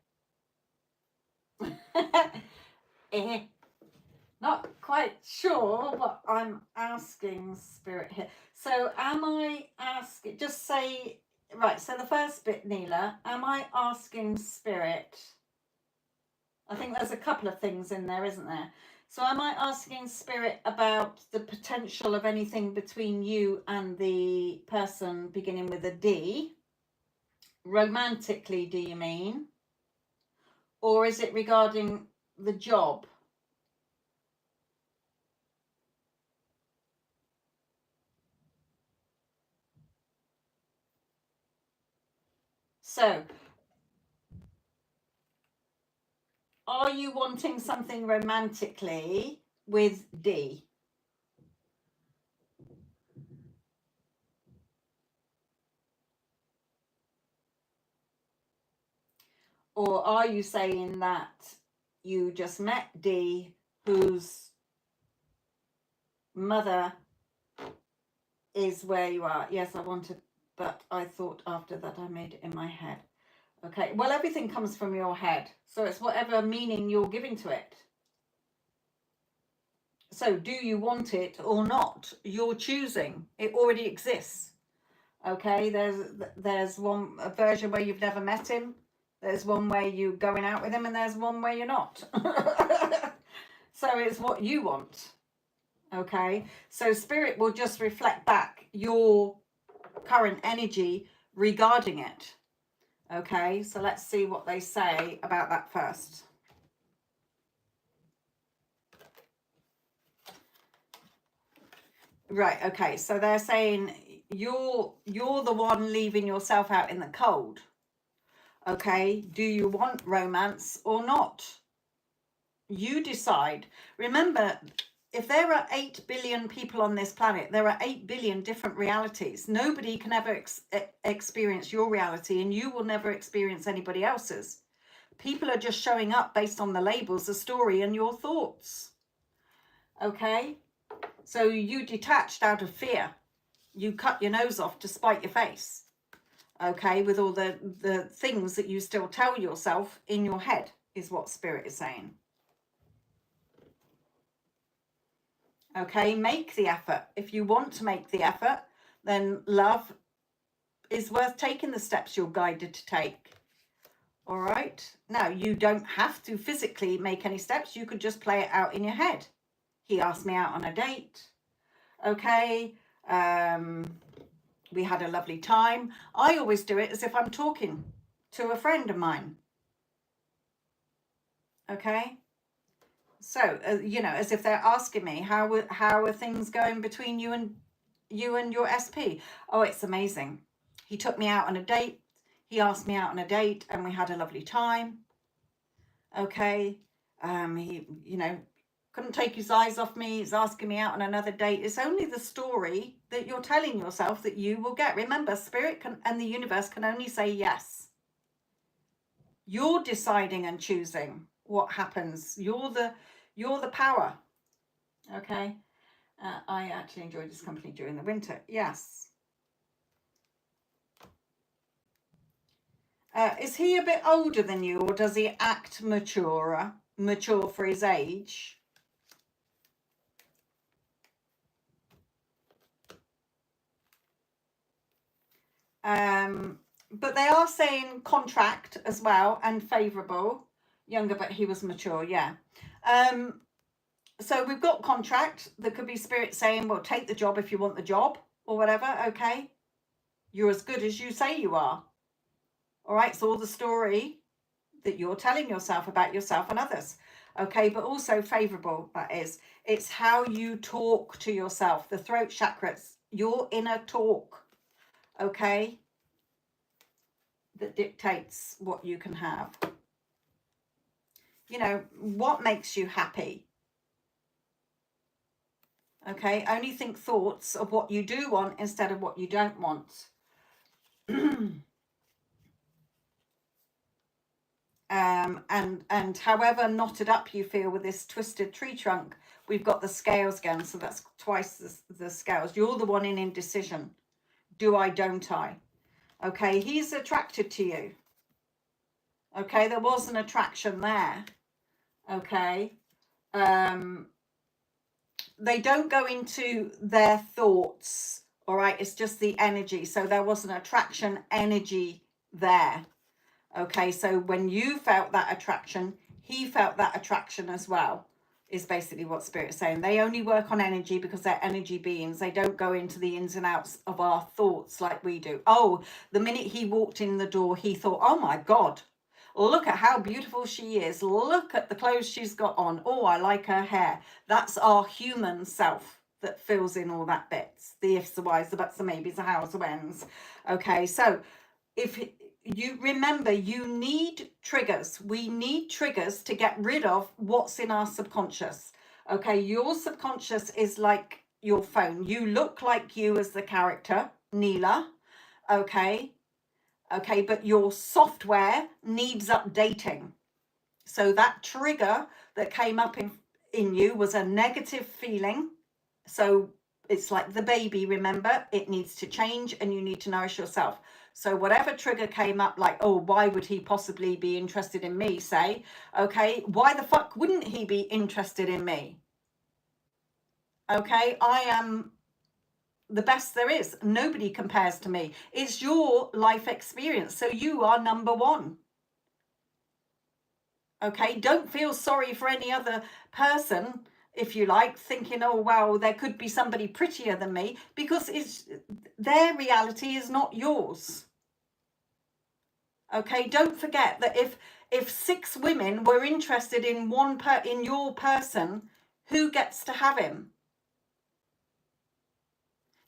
Not quite sure what I'm asking Spirit here. So am I asking, just say, right, so the first bit, Nila, am I asking Spirit, I think there's a couple of things in there, isn't there? So am I asking Spirit about the potential of anything between you and the person beginning with a D? Romantically, do you mean? Or is it regarding the job? So, are you wanting something romantically with D? Or are you saying that you just met D, whose mother is where you are? Yes, I wanted, but I thought after that I made it in my head. Okay, well, everything comes from your head. So it's whatever meaning you're giving to it. So do you want it or not? You're choosing. It already exists. Okay, there's a version where you've never met him. There's one where you're going out with him, and there's one where you're not. So it's what you want. Okay, so Spirit will just reflect back your current energy regarding it. Okay, so let's see what they say about that first. Right, okay, so they're saying you're the one leaving yourself out in the cold. Okay, do you want romance or not? You decide. Remember, if there are 8 billion people on this planet, there are 8 billion different realities. Nobody can ever experience your reality, and you will never experience anybody else's. People are just showing up based on the labels, the story, and your thoughts. Okay? So you detached out of fear. You cut your nose off to spite your face. Okay? With all the things that you still tell yourself in your head, is what Spirit is saying. Okay, make the effort. If you want to make the effort, then love is worth taking the steps you're guided to take. All right. Now, you don't have to physically make any steps. You could just play it out in your head. He asked me out on a date. Okay. We had a lovely time. I always do it as if I'm talking to a friend of mine. Okay. So, as if they're asking me, how are things going between you and your SP? Oh, it's amazing. He took me out on a date. He asked me out on a date, and we had a lovely time. Okay. He, couldn't take his eyes off me. He's asking me out on another date. It's only the story that you're telling yourself that you will get. Remember, Spirit and the universe can only say yes. You're deciding and choosing what happens. You're the power. Okay. I actually enjoyed his company during the winter. Yes. Is he a bit older than you, or does he act mature for his age? But they are saying contract as well and favourable. Younger, but he was mature, yeah. So we've got contract. There could be Spirit saying, well, take the job if you want the job or whatever, okay? You're as good as you say you are. All right, it's all the story that you're telling yourself about yourself and others. Okay, but also favourable, that is. It's how you talk to yourself, the throat chakras, your inner talk, okay, that dictates what you can have. What makes you happy? Okay, only think thoughts of what you do want instead of what you don't want. And however knotted up you feel with this twisted tree trunk, we've got the scales again, so that's twice the scales. You're the one in indecision. Do I, don't I? Okay, he's attracted to you. Okay, there was an attraction there. Okay. they don't go into their thoughts. All right, it's just the energy. So there was an attraction energy there. Okay, so when you felt that attraction, he felt that attraction as well, is basically what Spirit is saying. They only work on energy because they're energy beings. They don't go into the ins and outs of our thoughts like we do. Oh, the minute he walked in the door, he thought, oh my God, look at how beautiful she is. Look at the clothes she's got on. Oh, I like her hair. That's our human self that fills in all that bits. The ifs, the whys, the buts, the maybes, the hows, the whens. Okay, so if you remember, you need triggers. We need triggers to get rid of what's in our subconscious. Okay, your subconscious is like your phone. You look like you as the character, Nila. Okay, but your software needs updating. So that trigger that came up in you was a negative feeling. So it's like the baby, remember, it needs to change and you need to nourish yourself. So whatever trigger came up, like, oh, why would he possibly be interested in me, say, okay, why the fuck wouldn't he be interested in me? Okay, I am the best there is. Nobody compares to me. It's your life experience. So you are number one. Okay, don't feel sorry for any other person, if you like, thinking, oh, wow, there could be somebody prettier than me, because it's their reality is not yours. Okay, don't forget that if 6 women were interested in in your person, who gets to have him?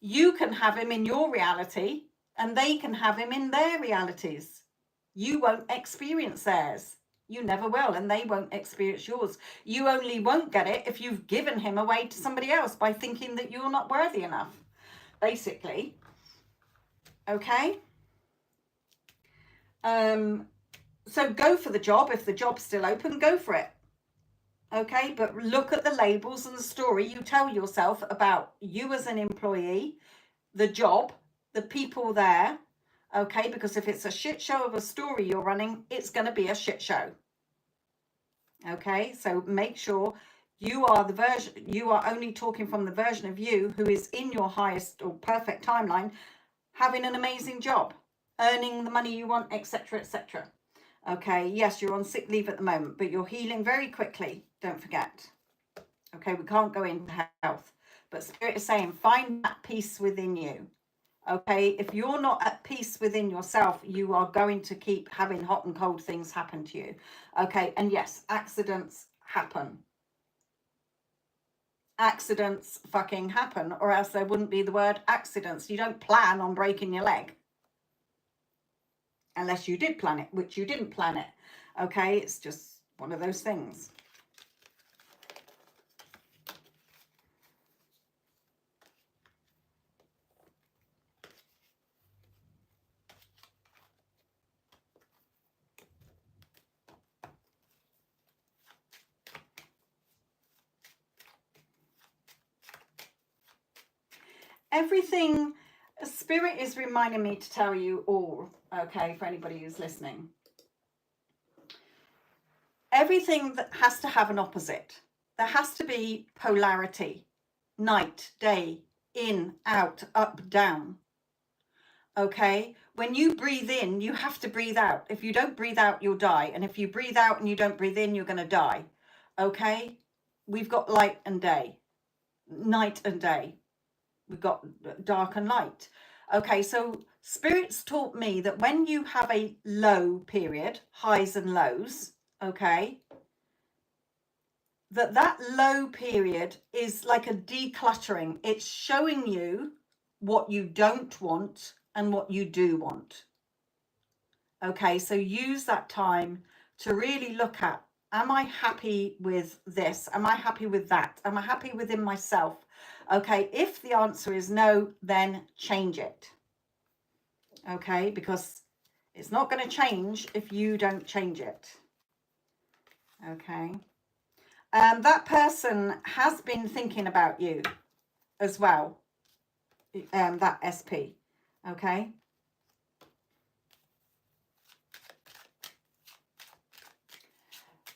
You can have him in your reality and they can have him in their realities. You won't experience theirs. You never will, and they won't experience yours. You only won't get it if you've given him away to somebody else by thinking that you're not worthy enough, basically. Okay? So go for the job. If the job's still open, go for it. Okay, but look at the labels and the story you tell yourself about you as an employee, the job, the people there. Okay, because if it's a shit show of a story you're running, it's going to be a shit show. Okay, so make sure you are only talking from the version of you who is in your highest or perfect timeline, having an amazing job, earning the money you want, etc., etc. Okay, yes, you're on sick leave at the moment, but you're healing very quickly. Don't forget. Okay, we can't go into health, but Spirit is saying find that peace within you. Okay, if you're not at peace within yourself, you are going to keep having hot and cold things happen to you. Okay, and yes, accidents happen. Accidents fucking happen, or else there wouldn't be the word accidents. You don't plan on breaking your leg. Unless you did plan it, which you didn't plan it. Okay, it's just one of those things. Everything, Spirit is reminding me to tell you all, okay, for anybody who's listening. Everything that has to have an opposite. There has to be polarity. Night, day, in, out, up, down. Okay? When you breathe in, you have to breathe out. If you don't breathe out, you'll die. And if you breathe out and you don't breathe in, you're going to die. Okay? We've got light and day. Night and day. We've got dark and light. Okay, so Spirit's taught me that when you have a low period, highs and lows, okay, that low period is like a decluttering. It's showing you what you don't want and what you do want. Okay, so use that time to really look at, am I happy with this? Am I happy with that? Am I happy within myself? Okay, if the answer is no, then change it. Okay, because it's not going to change if you don't change it. Okay. That person has been thinking about you as well. That SP. Okay.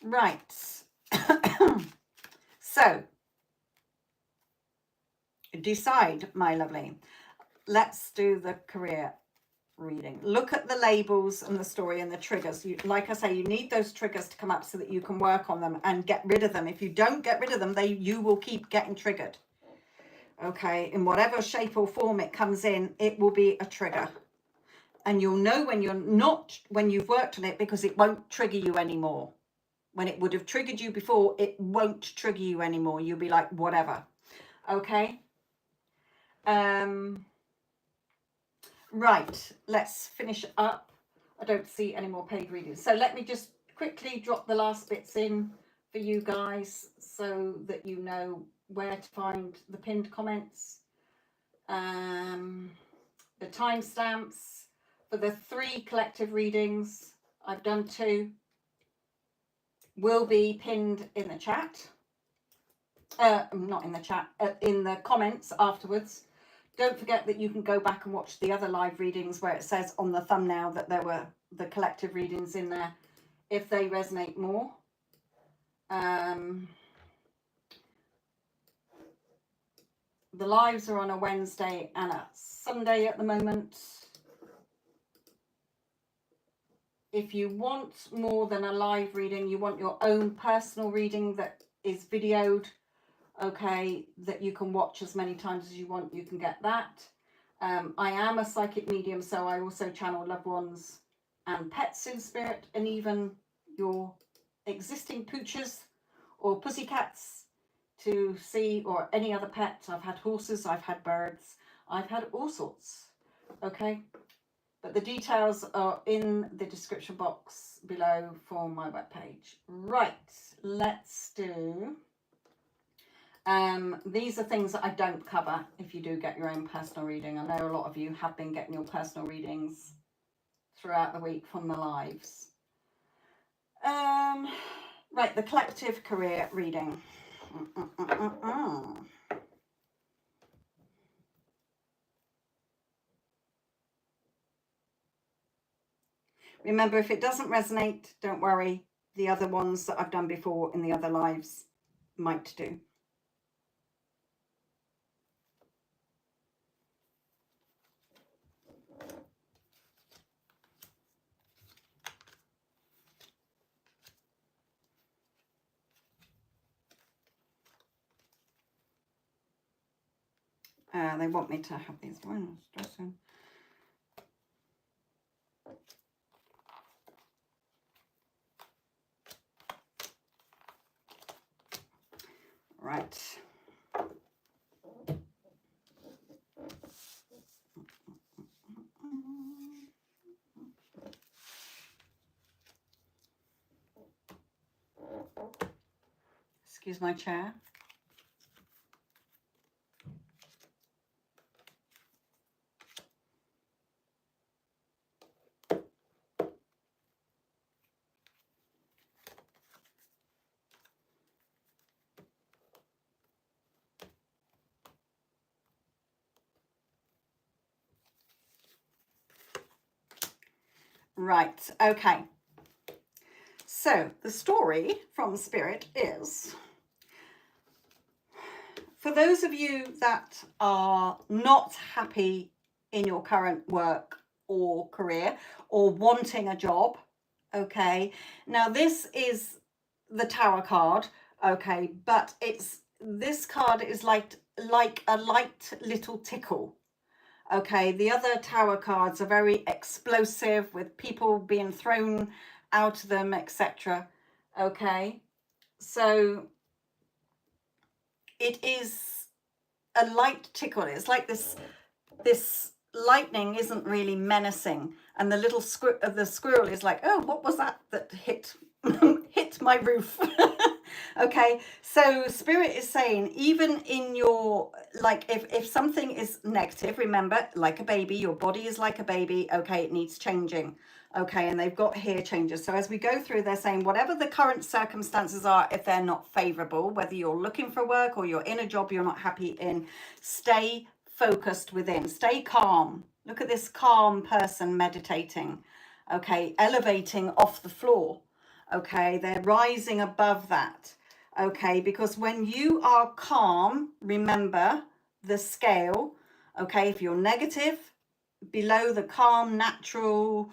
Right. So decide, my lovely. Let's do the career reading. Look at the labels and the story and the triggers. Like I say, you need those triggers to come up so that you can work on them and get rid of them. If you don't get rid of them, you will keep getting triggered. Okay, in whatever shape or form it comes in, it will be a trigger. And you'll know when you've worked on it, because it won't trigger you anymore. When it would have triggered you before, it won't trigger you anymore. You'll be like, whatever. Okay. Right, let's finish up. I don't see any more paid readings. So let me just quickly drop the last bits in for you guys so that you know where to find the pinned comments. The timestamps for the 3 collective readings, I've done 2, will be pinned in the chat. Not in the chat, in the comments afterwards. Don't forget that you can go back and watch the other live readings where it says on the thumbnail that there were the collective readings in there if they resonate more. The lives are on a Wednesday and a Sunday at the moment. If you want more than a live reading, you want your own personal reading that is videoed, okay, that you can watch as many times as you want, you can get that. I am a psychic medium, so I also channel loved ones and pets in spirit, and even your existing pooches or pussycats to see, or any other pet. I've had horses, I've had birds, I've had all sorts, okay? But the details are in the description box below for my webpage. Right, let's do... these are things that I don't cover if you do get your own personal reading. I know a lot of you have been getting your personal readings throughout the week from the lives. Right, the collective career reading. Remember, if it doesn't resonate, don't worry. The other ones that I've done before in the other lives might do. They want me to have these ones. Right. Excuse my chair. Right, okay. So the story from Spirit is, for those of you that are not happy in your current work or career or wanting a job, okay, now this is the Tower card, okay, but this card is like a light little tickle. Okay, the other Tower cards are very explosive with people being thrown out of them, etc. Okay, so it is a light tickle. It's like this lightning isn't really menacing, and the little the squirrel is like, oh, what was that hit hit my roof? Okay, so Spirit is saying, even in your, like, if something is negative, remember, like a baby, your body is like a baby, okay, it needs changing, okay, and they've got here changes. So as we go through, they're saying whatever the current circumstances are, if they're not favorable, whether you're looking for work or you're in a job you're not happy in, stay focused within, stay calm. Look at this calm person meditating, okay, elevating off the floor. Okay, they're rising above that. Okay, because when you are calm, remember the scale, okay, if you're negative, below the calm, natural,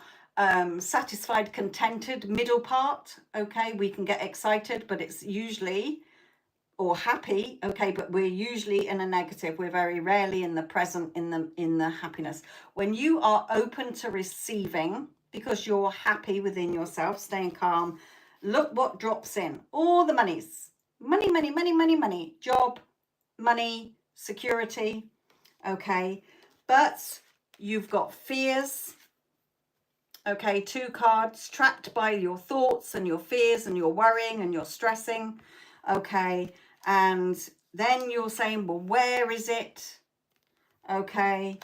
satisfied, contented middle part, okay, we can get excited, but it's usually, or happy, okay, but we're usually in a negative. We're very rarely in the present, in the happiness. When you are open to receiving, because you're happy within yourself, staying calm, look what drops in. All the monies. Money, money, money, money, money. Job, money, security, okay. But you've got fears, okay, 2 cards, trapped by your thoughts and your fears and your worrying and your stressing, okay. And then you're saying, well, where is it? Okay.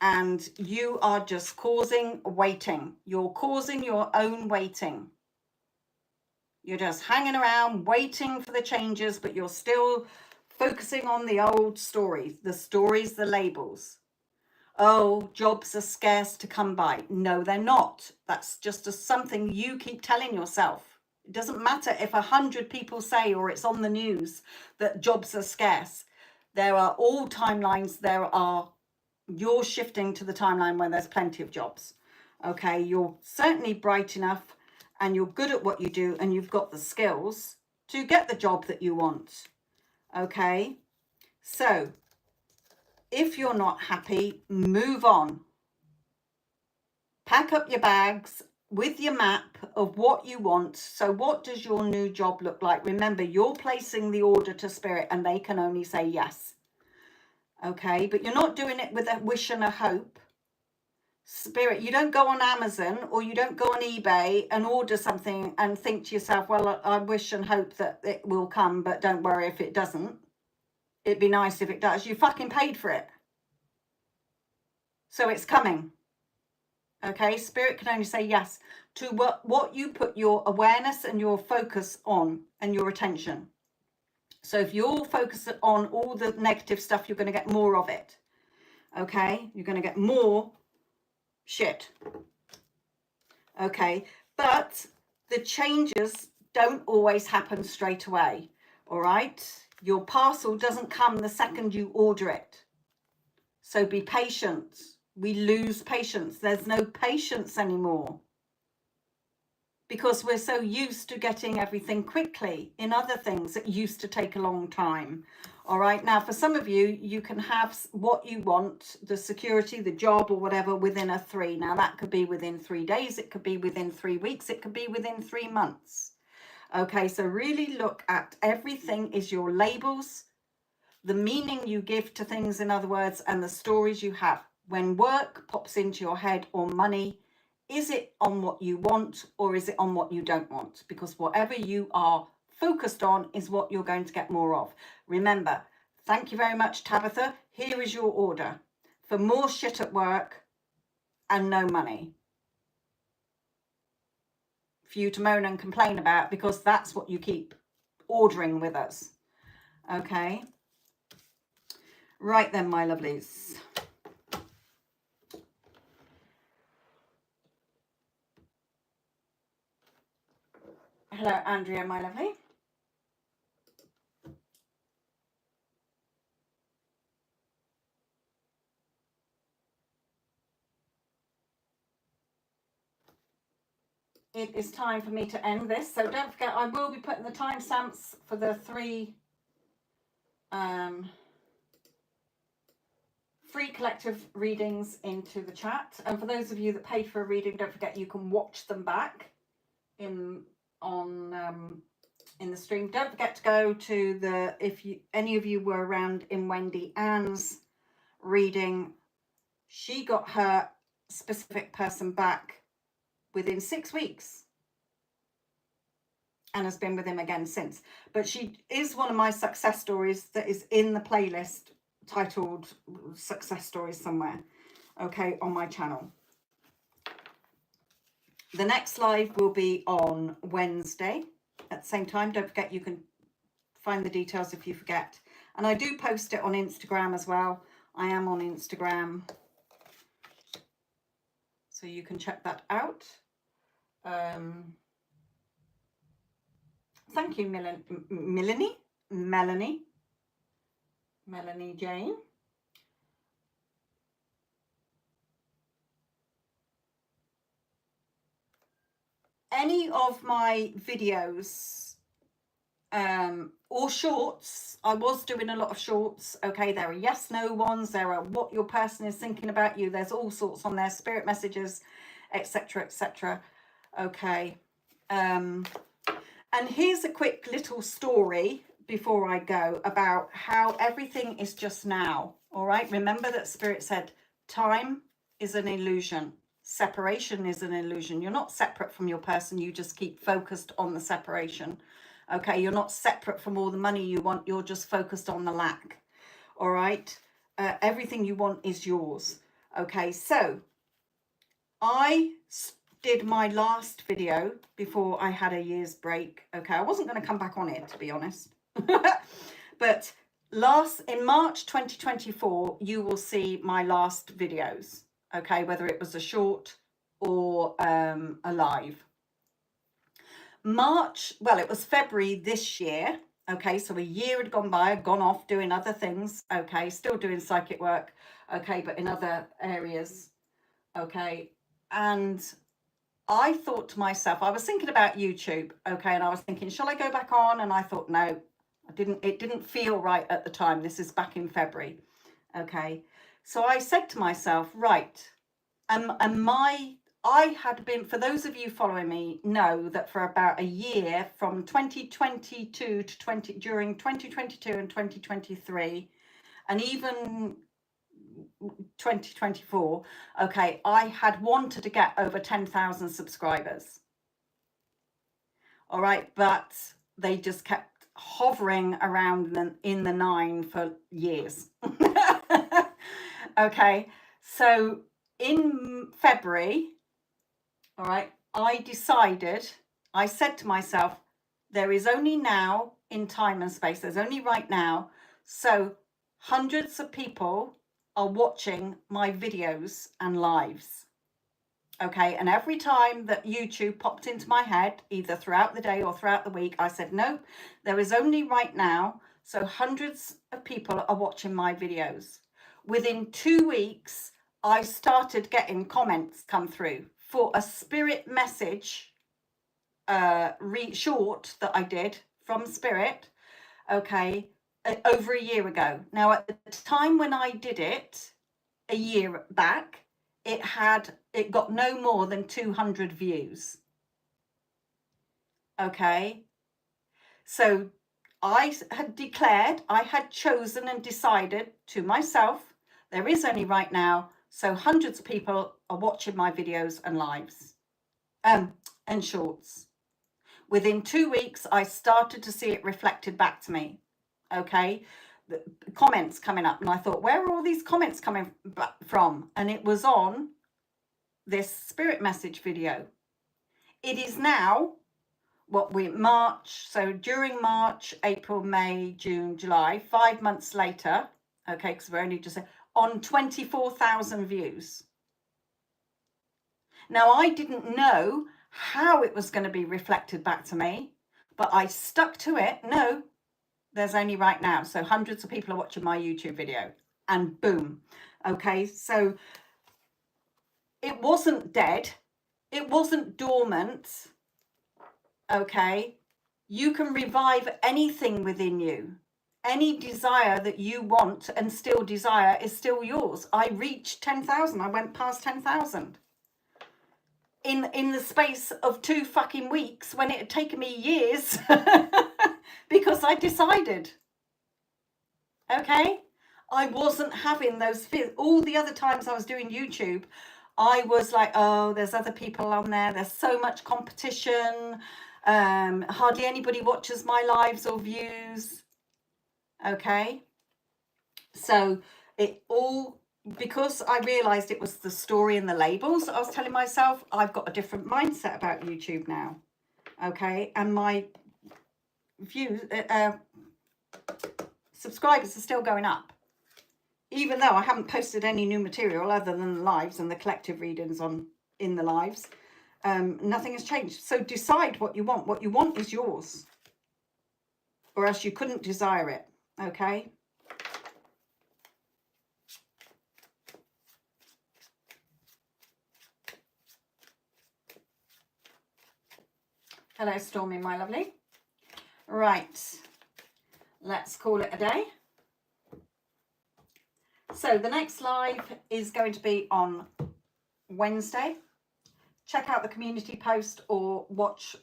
And you are just causing waiting. You're causing your own waiting. You're just hanging around waiting for the changes, but you're still focusing on the old stories, the labels. Oh, jobs are scarce to come by. No, they're not. That's just something you keep telling yourself. It doesn't matter if 100 people say, or it's on the news, that jobs are scarce. There are all timelines. You're shifting to the timeline where there's plenty of jobs. Okay, you're certainly bright enough and you're good at what you do and you've got the skills to get the job that you want. Okay, so if you're not happy, move on. Pack up your bags with your map of what you want. So what does your new job look like? Remember, you're placing the order to spirit and they can only say yes. Okay, but you're not doing it with a wish and a hope. Spirit, you don't go on Amazon or you don't go on eBay and order something and think to yourself, well, I wish and hope that it will come, but don't worry if it doesn't. It'd be nice if it does. You fucking paid for it. So it's coming. Okay, spirit can only say yes to what you put your awareness and your focus on and your attention. So if you're focused on all the negative stuff, you're going to get more of it. Okay, you're going to get more shit. Okay, but the changes don't always happen straight away. All right, your parcel doesn't come the second you order it. So be patient. We lose patience. There's no patience anymore because we're so used to getting everything quickly in other things that used to take a long time. All right. Now, for some of you, you can have what you want, the security, the job or whatever within a 3. Now, that could be within 3 days. It could be within 3 weeks. It could be within 3 months. Okay. So really look at everything is your labels, the meaning you give to things, in other words, and the stories you have. When work pops into your head or money, is it on what you want or is it on what you don't want? Because whatever you are focused on is what you're going to get more of. Remember, thank you very much, Tabitha. Here is your order for more shit at work and no money for you to moan and complain about, because that's what you keep ordering with us. Okay. Right then, my lovelies. Hello, Andrea, my lovely. It is time for me to end this. So don't forget, I will be putting the timestamps for the 3 free collective readings into the chat. And for those of you that paid for a reading, don't forget you can watch them back in the stream. Don't forget to go to the, if you any of you were around in Wendy Ann's reading, she got her specific person back within 6 weeks and has been with him again since. But she is one of my success stories that is in the playlist titled Success Stories somewhere, okay, on my channel. The next live will be on Wednesday at the same time. Don't forget, you can find the details if you forget. And I do post it on Instagram as well. I am on Instagram, so you can check that out. Thank you, Melanie Jane. any of my videos or shorts, I was doing a lot of shorts, okay, there are yes no ones, there are what your person is thinking about you, there's all sorts on there, spirit messages, etc, etc, okay. And here's a quick little story before I go about how everything is just now. All right, remember that Spirit said time is an illusion, separation is an illusion. You're not separate from your person, you just keep focused on the separation. Okay, you're not separate from all the money you want, you're just focused on the lack. All right, everything you want is yours. Okay, so I did my last video before I had a year's break. Okay, I wasn't going to come back on it, to be honest. But in March 2024, you will see my last videos. Okay, whether it was a short or a live. It was February this year. Okay, so a year had gone by, I'd gone off doing other things. Okay, still doing psychic work. Okay, but in other areas. Okay, and I thought to myself, I was thinking about YouTube, okay, and I was thinking, shall I go back on? And I thought, no, it didn't feel right at the time. This is back in February, okay. So I said to myself, right, I had been, for those of you following me, know that for about a year, from 2022 to during 2022 and 2023, and even 2024, okay, I had wanted to get over 10,000 subscribers. All right, but they just kept hovering around in the 9 for years. Okay, so in February, all right, I said to myself, there is only now in time and space, there's only right now, so hundreds of people are watching my videos and lives. Okay, and every time that YouTube popped into my head, either throughout the day or throughout the week, I said, nope, there is only right now, so hundreds of people are watching my videos. Within 2 weeks, I started getting comments come through for a spirit message short that I did from Spirit, okay, over a year ago. Now, at the time when I did it, a year back, it got no more than 200 views. Okay, so I had chosen and decided to myself, there is only right now, so hundreds of people are watching my videos and lives and shorts. Within 2 weeks, I started to see it reflected back to me. Okay, the comments coming up, and I thought, where are all these comments coming from? And it was on this spirit message video. It is now March, so during March, April, May, June, July, 5 months later, okay, because we're only just on 24,000 views. Now, I didn't know how it was going to be reflected back to me, but I stuck to it. No, there's only right now, so hundreds of people are watching my YouTube video, and boom. Okay, so it wasn't dead, it wasn't dormant. Okay, you can revive anything within you. Any desire that you want and still desire is still yours. I reached 10,000. I went past 10,000 in the space of 2 fucking weeks, when it had taken me years because I decided. Okay, I wasn't having those fears. All the other times I was doing YouTube, I was like, oh, there's other people on there, there's so much competition, hardly anybody watches my lives or views. Okay, so because I realized it was the story and the labels I was telling myself, I've got a different mindset about YouTube now. Okay, and my views, subscribers are still going up, even though I haven't posted any new material other than the lives and the collective readings in the lives. Nothing has changed. So decide what you want. What you want is yours, or else you couldn't desire it. Okay. Hello, Stormy, my lovely. Right, let's call it a day. So the next live is going to be on Wednesday. Check out the community post or watch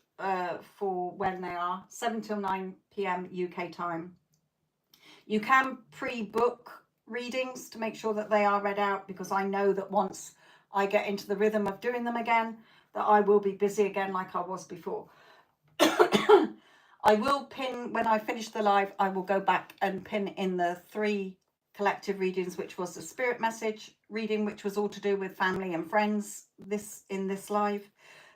for when they are, 7 till 9 p.m. UK time. You can pre-book readings to make sure that they are read out, because I know that once I get into the rhythm of doing them again, that I will be busy again like I was before. I will pin, when I finish the live, I will go back and pin in the 3 collective readings, which was the spirit message reading, which was all to do with family and friends in this live.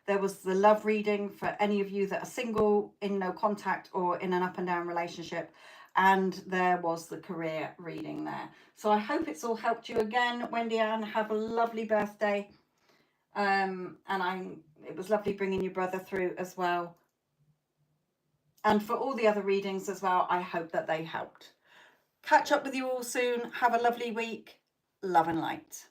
There was the love reading for any of you that are single, in no contact, or in an up and down relationship. And there was the career reading there. So I hope it's all helped you again, Wendy Ann. Have a lovely birthday. It was lovely bringing your brother through as well. And for all the other readings as well, I hope that they helped. Catch up with you all soon. Have a lovely week. Love and light.